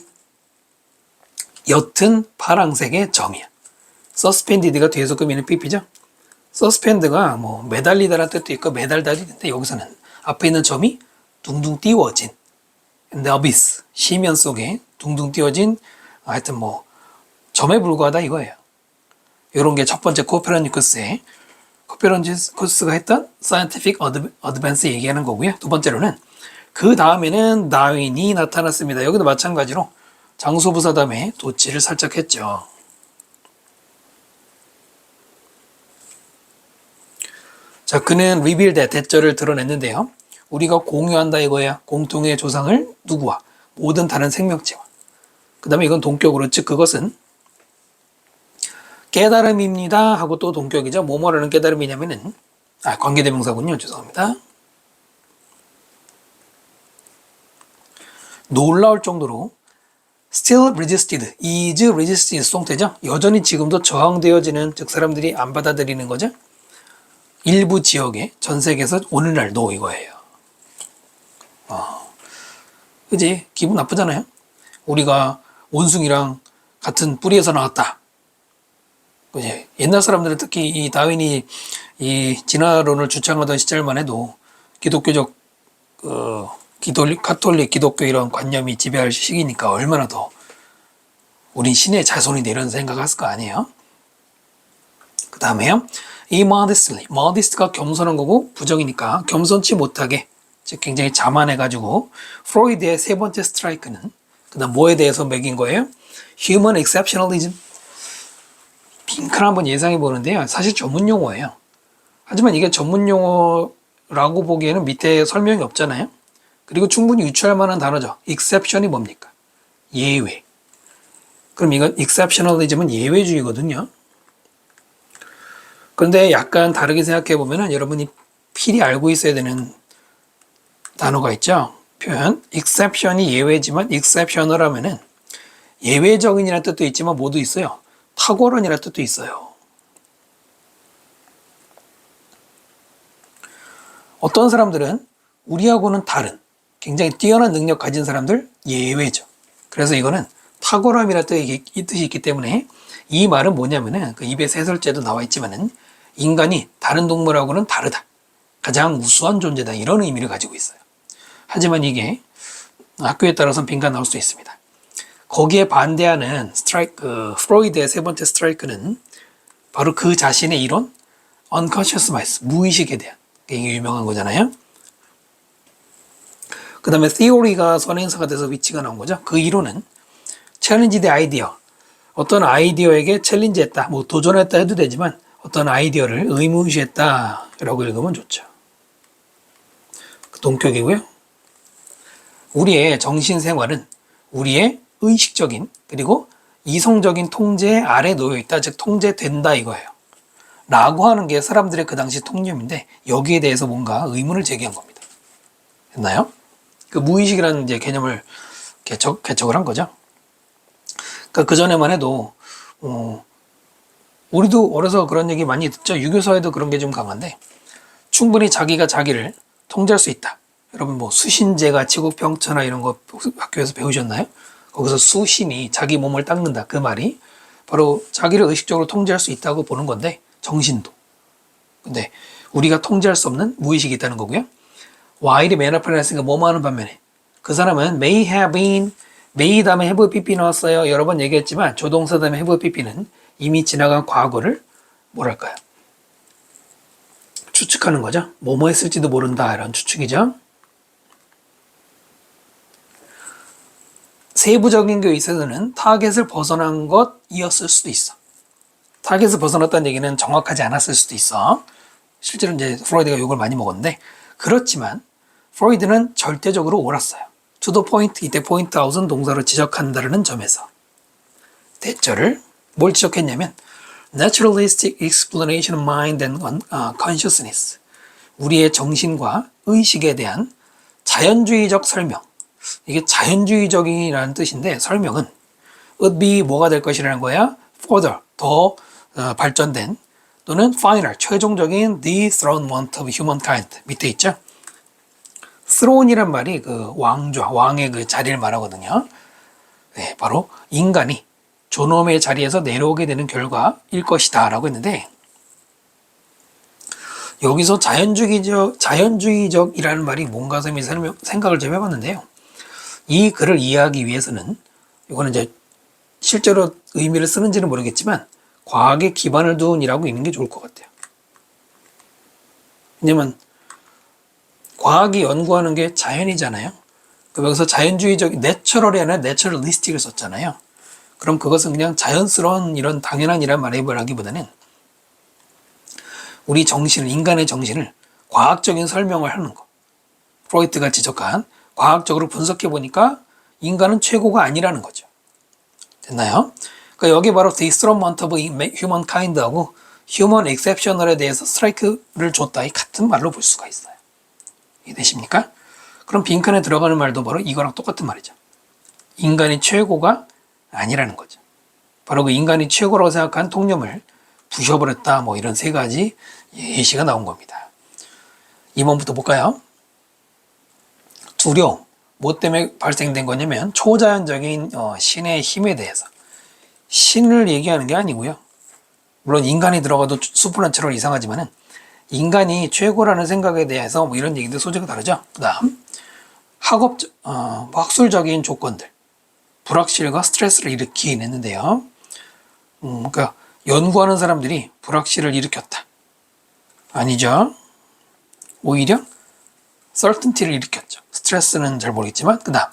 옅은 파랑색의 점이야. suspended가 뒤에서 꾸미는 pp죠. suspend가 매달리다라는 뜻도 있고 매달다도 있는데 여기서는 앞에 있는 점이 둥둥 띄워진 the abyss, 시면 속에 둥둥 띄워진 하여튼 점에 불과하다 이거예요. 이런 게 첫 번째 코페르니쿠스가 했던 scientific advance 얘기하는 거고요. 두 번째로는 그 다음에는 다윈이 나타났습니다. 여기도 마찬가지로 장소부사 다음에 도치를 살짝 했죠. 자, 그는 revealed 대절을 드러냈는데요. 우리가 공유한다 이거야. 공통의 조상을 누구와? 모든 다른 생명체와. 그 다음에 이건 동격으로, 즉 그것은 깨달음입니다 하고 또 동격이죠. 뭐뭐라는 깨달음이냐면은 관계대명사군요. 죄송합니다. 놀라울 정도로 still resisted, is resisted 수동태죠. 여전히 지금도 저항되어지는, 즉 사람들이 안 받아들이는 거죠. 일부 지역에 전 세계에서 오늘날도 이거예요. 그지? 기분 나쁘잖아요. 우리가 원숭이랑 같은 뿌리에서 나왔다. 그지? 옛날 사람들은 특히 이 다윈이 이 진화론을 주창하던 시절만 해도 기독교적 카톨릭 기독교 이런 관념이 지배할 시기니까 얼마나 더 우린 신의 자손이다 이런 생각했을 거 아니에요. 그 다음에요. 이 modest가 겸손한 거고 부정이니까 겸손치 못하게, 즉 굉장히 자만해가지고 프로이드의 세 번째 스트라이크는 그 다음 뭐에 대해서 매긴 거예요? Human exceptionalism. 핑크를 한번 예상해 보는데요. 사실 전문 용어예요. 하지만 이게 전문 용어라고 보기에는 밑에 설명이 없잖아요. 그리고 충분히 유추할 만한 단어죠. exception이 뭡니까? 예외. 그럼 이건 exceptionalism은 예외주의거든요. 그런데 약간 다르게 생각해 보면은 여러분이 필히 알고 있어야 되는 단어가 있죠. 표현 exception이 예외지만 exceptional 하면은 예외적인이라는 뜻도 있지만 뭐도 있어요. 탁월한이라는 뜻도 있어요. 어떤 사람들은 우리하고는 다른 굉장히 뛰어난 능력 가진 사람들 예외죠. 그래서 이거는 탁월함이라는 뜻이 있기 때문에 이 말은 뭐냐면은 그 입에 세설제도 나와 있지만은 인간이 다른 동물하고는 다르다. 가장 우수한 존재다. 이런 의미를 가지고 있어요. 하지만 이게 학교에 따라서는 빈칸 나올 수 있습니다. 거기에 반대하는 프로이드의 세 번째 스트라이크는 바로 그 자신의 이론, unconscious bias, 무의식에 대한, 이게 유명한 거잖아요. 그 다음에 theory가 선행사가 돼서 위치가 나온 거죠. 그 이론은 challenge the idea, 어떤 아이디어에게 챌린지했다, 뭐 도전했다 해도 되지만 어떤 아이디어를 의무시했다 라고 읽으면 좋죠. 그 동격이고요. 우리의 정신생활은 우리의 의식적인 그리고 이성적인 통제 아래 놓여있다, 즉 통제된다 이거예요. 라고 하는 게 사람들의 그 당시 통념인데 여기에 대해서 뭔가 의문을 제기한 겁니다. 됐나요? 그 무의식이라는 이제 개념을 개척을 한 거죠. 그러니까 그 전에만 해도 우리도 어려서 그런 얘기 많이 듣죠. 유교사에도 그런 게 좀 강한데 충분히 자기가 자기를 통제할 수 있다. 여러분 뭐 수신제가 치국평천하 이런 거 학교에서 배우셨나요? 거기서 수신이 자기 몸을 닦는다. 그 말이 바로 자기를 의식적으로 통제할 수 있다고 보는 건데 정신도. 근데 우리가 통제할 수 없는 무의식이 있다는 거고요. while이 맨 앞에 나왔으니까 뭐뭐 하는 반면에 그 사람은 may have been, may 다음에 have pp 나왔어요. 여러 번 얘기했지만 조동사 다음에 have pp는 이미 지나간 과거를 뭐랄까요? 추측하는 거죠. 뭐뭐 했을지도 모른다 이런 추측이죠. 세부적인 게 있어서는 타겟을 벗어난 것이었을 수도 있어. 타겟을 벗어났다는 얘기는 정확하지 않았을 수도 있어. 실제로 이제 프로이드가 욕을 많이 먹었는데 그렇지만 프로이드는 절대적으로 옳았어요. to the point, 이때 point out은 동사로 지적한다는 점에서 대절을 뭘 지적했냐면 naturalistic explanation of mind and consciousness, 우리의 정신과 의식에 대한 자연주의적 설명. 이게 자연주의적이라는 뜻인데 설명은 would be 뭐가 될 것이라는 거야? further, 더 발전된 또는 final, 최종적인 dethronement of humankind 밑에 있죠? throne이란 말이 그 왕좌, 왕의 그 자리를 말하거든요. 네, 바로 인간이 존엄의 자리에서 내려오게 되는 결과일 것이다 라고 했는데 여기서 자연주의적이라는 말이 뭔가 생각을 좀 해봤는데요. 이 글을 이해하기 위해서는 이거는 이제 실제로 의미를 쓰는지는 모르겠지만 과학에 기반을 둔 이라고 읽는 게 좋을 것 같아요. 왜냐면 과학이 연구하는 게 자연이잖아요. 여기서 자연주의적인 내처럴이 아니라 내처럴리스틱을 썼잖아요. 그럼 그것은 그냥 자연스러운 이런 당연한 이란 말이라기보다는 우리 정신을, 인간의 정신을 과학적인 설명을 하는 거. 프로이트가 지적한 과학적으로 분석해 보니까 인간은 최고가 아니라는 거죠. 됐나요? 그러니까 여기 바로 The Instrument of Humankind하고 Human Exceptional에 대해서 스트라이크를 줬다. 이 같은 말로 볼 수가 있어요. 이해되십니까? 그럼 빈칸에 들어가는 말도 바로 이거랑 똑같은 말이죠. 인간이 최고가 아니라는 거죠. 바로 그 인간이 최고라고 생각한 통념을 부셔버렸다. 뭐 이런 세 가지 예시가 나온 겁니다. 2번부터 볼까요? 두려움. 뭐 때문에 발생된 거냐면 초자연적인 신의 힘에 대해서. 신을 얘기하는 게 아니고요. 물론 인간이 들어가도 슈퍼내추럴 이상하지만은 인간이 최고라는 생각에 대해서 뭐 이런 얘기들 소재가 다르죠. 그 다음 학술적인 조건들, 불확실과 스트레스를 일으키긴 했는데요. 그러니까 연구하는 사람들이 불확실을 일으켰다. 아니죠. 오히려 certainty를 일으켰죠. 스트레스는 잘 모르겠지만 그 다음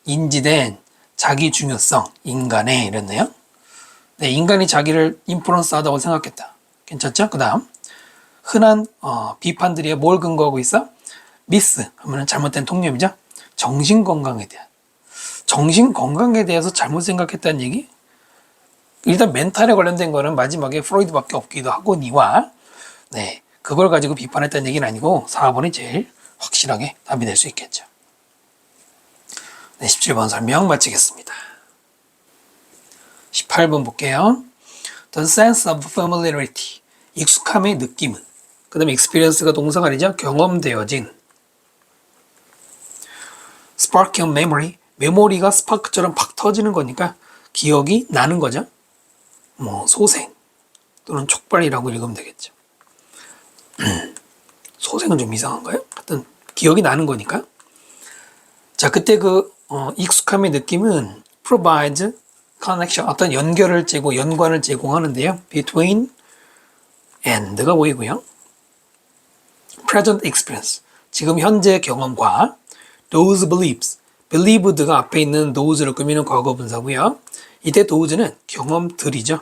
인지된 자기 중요성, 인간의 이랬네요. 네, 인간이 자기를 인플루언스 하다고 생각했다. 괜찮죠? 그 다음 흔한 비판들이 뭘 근거하고 있어? 미스 하면 잘못된 통념이죠. 정신건강에 대한. 정신건강에 대해서 잘못 생각했다는 얘기? 일단 멘탈에 관련된 거는 마지막에 프로이드밖에 없기도 하거니와 네, 그걸 가지고 비판했다는 얘기는 아니고 4번이 제일 확실하게 답이 될 수 있겠죠. 네, 17번 설명 마치겠습니다. 18번 볼게요. The sense of familiarity. 익숙함의 느낌은. 그 다음에 experience가 동사가 아니죠. 경험되어진. spark of memory. 메모리가 스파크처럼 팍 터지는 거니까 기억이 나는 거죠. 뭐 소생 또는 촉발이라고 읽으면 되겠죠. 소생은 좀 이상한가요? 하여튼 기억이 나는 거니까. 자, 그때 그 익숙함의 느낌은 provides connection, 어떤 연결을 연관을 제공하는데요. between and가 보이고요. present experience, 지금 현재 경험과 those beliefs, believed가 앞에 있는 those를 꾸미는 과거 분사고요. 이때 those는 경험들이죠.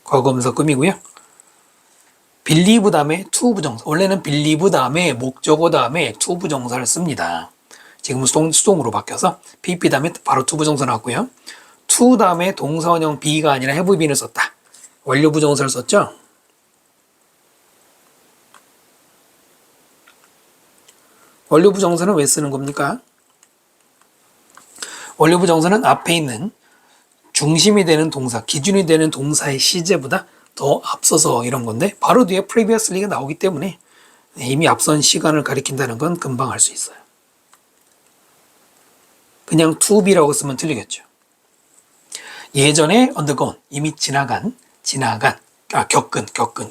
과거 분사 꾸미고요. believe 다음에 to 부정사. 원래는 believe 다음에 목적어 다음에 to 부정사를 씁니다. 지금 수동으로 바뀌어서 pp 다음에 바로 to 부정사 나왔고요. to 다음에 동사원형 be가 아니라 have been을 썼다. 완료 부정사를 썼죠. 완료 부정사는 왜 쓰는 겁니까? 완료 부정사는 앞에 있는 중심이 되는 동사, 기준이 되는 동사의 시제보다 더 앞서서 이런 건데 바로 뒤에 previously가 나오기 때문에 이미 앞선 시간을 가리킨다는 건 금방 알 수 있어요. 그냥 to be라고 쓰면 틀리겠죠. 예전에 undergone, 이미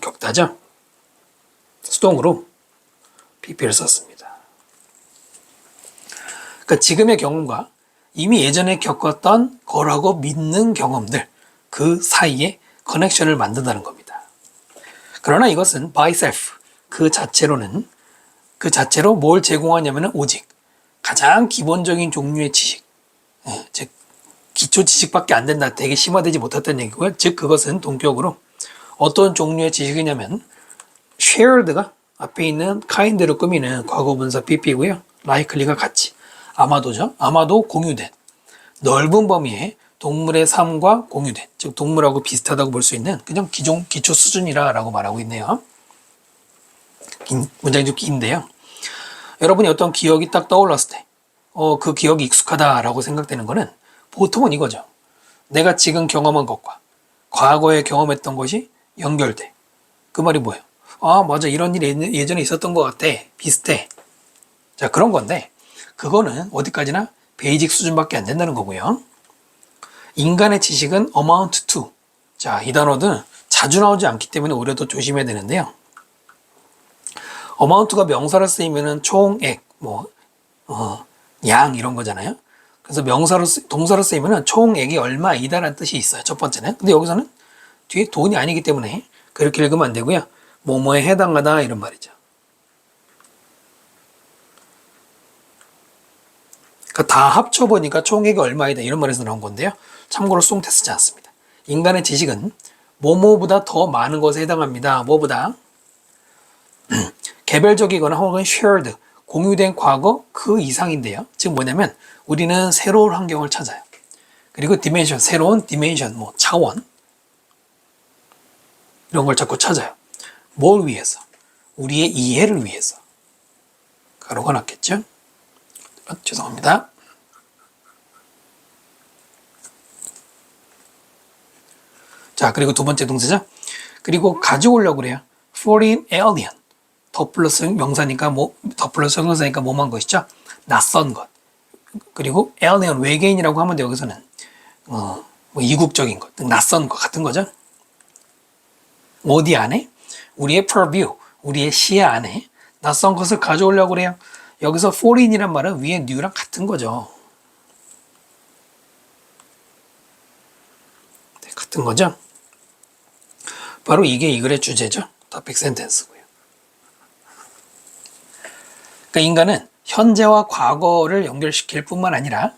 겪다죠. 수동으로 pp를 썼습니다. 그러니까 지금의 경험과 이미 예전에 겪었던 거라고 믿는 경험들, 그 사이에 커넥션을 만든다는 겁니다. 그러나 이것은 by self, 그 자체로 뭘 제공하냐면 오직 가장 기본적인 종류의 지식, 즉 기초 지식밖에 안 된다. 되게 심화되지 못했다는 얘기고요. 즉 그것은 동격으로 어떤 종류의 지식이냐면 shared가 앞에 있는 kind를 꾸미는 과거분사 pp고요. likely가 같이, 아마도죠. 아마도 공유된 넓은 범위의 동물의 삶과 공유된, 즉 동물하고 비슷하다고 볼 수 있는 그냥 기초 수준이라고 말하고 있네요. 문장이 좀 긴데요. 여러분이 어떤 기억이 딱 떠올랐을 때 그 기억이 익숙하다라고 생각되는 거는 보통은 이거죠. 내가 지금 경험한 것과 과거에 경험했던 것이 연결돼. 그 말이 뭐예요? 아, 맞아. 이런 일이 예전에 있었던 것 같아. 비슷해. 자, 그런 건데 그거는 어디까지나 베이직 수준밖에 안 된다는 거고요. 인간의 지식은 amount to. 자, 이 단어는 자주 나오지 않기 때문에 오히려 더 조심해야 되는데요. amount가 명사로 쓰이면은 총액, 양 이런 거잖아요. 그래서 동사로 쓰이면은 총액이 얼마이다라는 뜻이 있어요. 첫 번째는. 근데 여기서는 뒤에 돈이 아니기 때문에 그렇게 읽으면 안 되고요. 뭐뭐에 해당하다 이런 말이죠. 그러니까 다 합쳐보니까 총액이 얼마이다 이런 말에서 나온 건데요. 참고로 수동태 쓰지 않습니다. 인간의 지식은 뭐뭐보다 더 많은 것에 해당합니다. 뭐보다 개별적이거나 혹은 shared, 공유된 과거 그 이상인데요. 즉 뭐냐면 우리는 새로운 환경을 찾아요. 그리고 dimension, 새로운 dimension, 뭐 차원 이런 걸 자꾸 찾아요. 뭘 위해서? 우리의 이해를 위해서. 가로가 났겠죠? 죄송합니다. 자, 그리고 두 번째 동사죠. 그리고 가져오려고 그래요. foreign alien. 더 플러스 명사니까 더 플러스 형용사니까 뭐만 것이죠? 낯선 것. 그리고 alien 외계인이라고 하면 여기서는 뭐 이국적인 것, 낯선 것 같은 거죠. 어디 안에? 우리의 purview, 우리의 시야 안에 낯선 것을 가져오려고 그래요. 여기서 foreign이란 말은 위에 new랑 같은 거죠. 네, 같은 거죠. 바로 이게 이 글의 주제죠. topic sentence고요. 그러니까 인간은 현재와 과거를 연결시킬 뿐만 아니라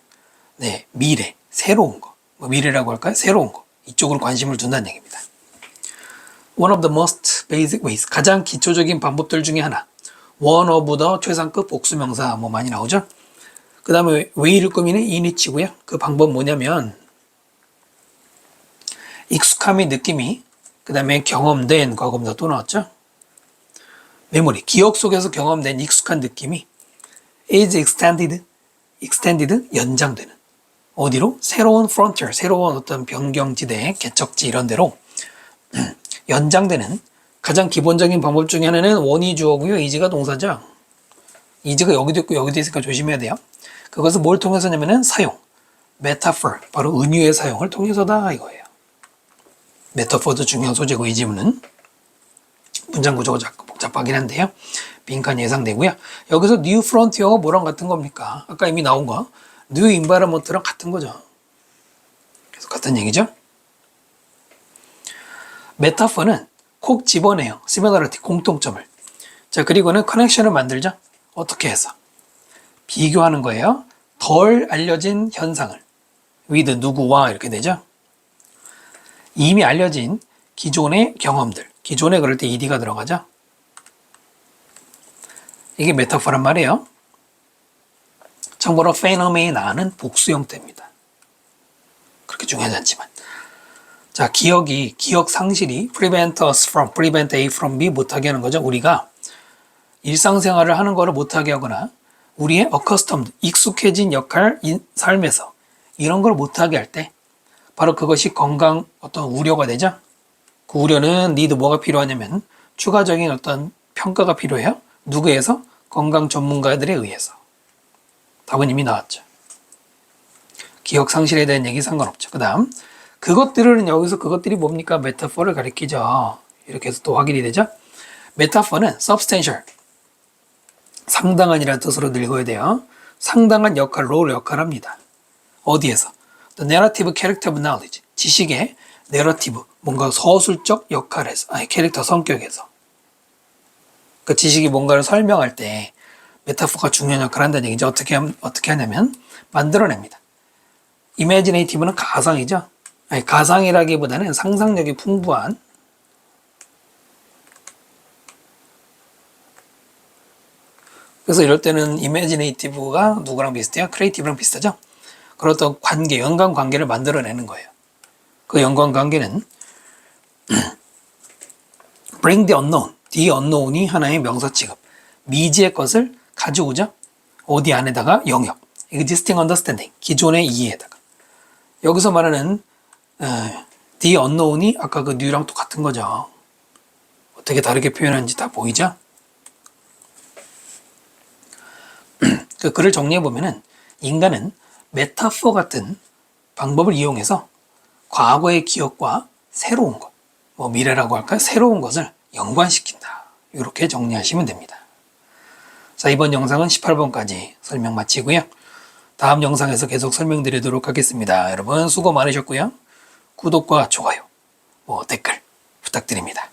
미래, 새로운 거, 미래라고 할까요? 새로운 거 이쪽으로 관심을 둔다는 얘기입니다. One of the most basic ways, 가장 기초적인 방법들 중에 하나. One of the 최상급 복수명사 많이 나오죠. 그 다음에 way를 꾸미는 in이치고요. 그 방법 뭐냐면 익숙함의 느낌이 그 다음에 경험된 과거입니다. 또 나왔죠. 메모리, 기억 속에서 경험된 익숙한 느낌이 is extended 연장되는 어디로? 새로운 frontier, 새로운 어떤 변경지대, 개척지 이런 데로 연장되는 가장 기본적인 방법 중에 하나는 원이 주어고요. is가 동사죠. is가 여기도 있고 여기도 있으니까 조심해야 돼요. 그것은 뭘 통해서냐면은 사용, metaphor, 바로 은유의 사용을 통해서다 이거예요. metaphor도 중요한 소재고 이 지문은 문장 구조가 자꾸 복잡하긴 한데요. 빈칸이 예상되고요. 여기서 new frontier가 뭐랑 같은 겁니까? 아까 이미 나온 거 new environment랑 같은 거죠. 계속 같은 얘기죠. 메타포는 콕 집어내요. similarity, 공통점을. 자, 그리고는 커넥션을 만들죠. 어떻게 해서? 비교하는 거예요. 덜 알려진 현상을 with 누구와 이렇게 되죠. 이미 알려진 기존의 경험들. 기존에 그럴 때 ed가 들어가죠. 이게 메타포란 말이에요. 참고로 phenomenon은 복수 형태입니다. 그렇게 중요하지 않지만. 자, 기억 상실이 prevent A from B 못하게 하는 거죠. 우리가 일상생활을 하는 거를 못하게 하거나 우리의 accustomed, 익숙해진 역할, 삶에서 이런 걸 못하게 할 때 바로 그것이 건강 어떤 우려가 되죠. 그 우려는 뭐가 필요하냐면 추가적인 어떤 평가가 필요해요. 누구에서? 건강 전문가들에 의해서. 답은 이미 나왔죠. 기억 상실에 대한 얘기 상관없죠. 그 다음 그것들은 여기서 그것들이 뭡니까? 메타포를 가리키죠. 이렇게 해서 또 확인이 되죠. 메타포는 substantial, 상당한이라는 뜻으로 읽어야 돼요. 상당한 역할로 역할합니다. 어디에서? The narrative character of knowledge, 지식의 내러티브, 뭔가 서술적 역할에서, 캐릭터 성격에서. 그 지식이 뭔가를 설명할 때 메타포가 중요한 역할을 한다는 얘기죠. 어떻게 하냐면 만들어냅니다. imaginative는 가상이죠. 가상이라기보다는 상상력이 풍부한 그래서 이럴 때는 imaginative가 누구랑 비슷해요? creative랑 비슷하죠? 그런 어떤 관계, 연관관계를 만들어내는 거예요. 그 연관관계는 bring the unknown이 하나의 명사 취급. 미지의 것을 가져오죠? 어디 안에다가? 영역. existing understanding, 기존의 이해에다가. 여기서 말하는 the unknown이 아까 그 new랑 똑같은 거죠. 어떻게 다르게 표현하는지 다 보이죠? 그 글을 정리해보면은 인간은 메타포 같은 방법을 이용해서 과거의 기억과 새로운 것, 미래라고 할까요? 새로운 것을 연관시킨다. 이렇게 정리하시면 됩니다. 자, 이번 영상은 18번까지 설명 마치고요. 다음 영상에서 계속 설명드리도록 하겠습니다. 여러분 수고 많으셨고요. 구독과 좋아요, 댓글 부탁드립니다.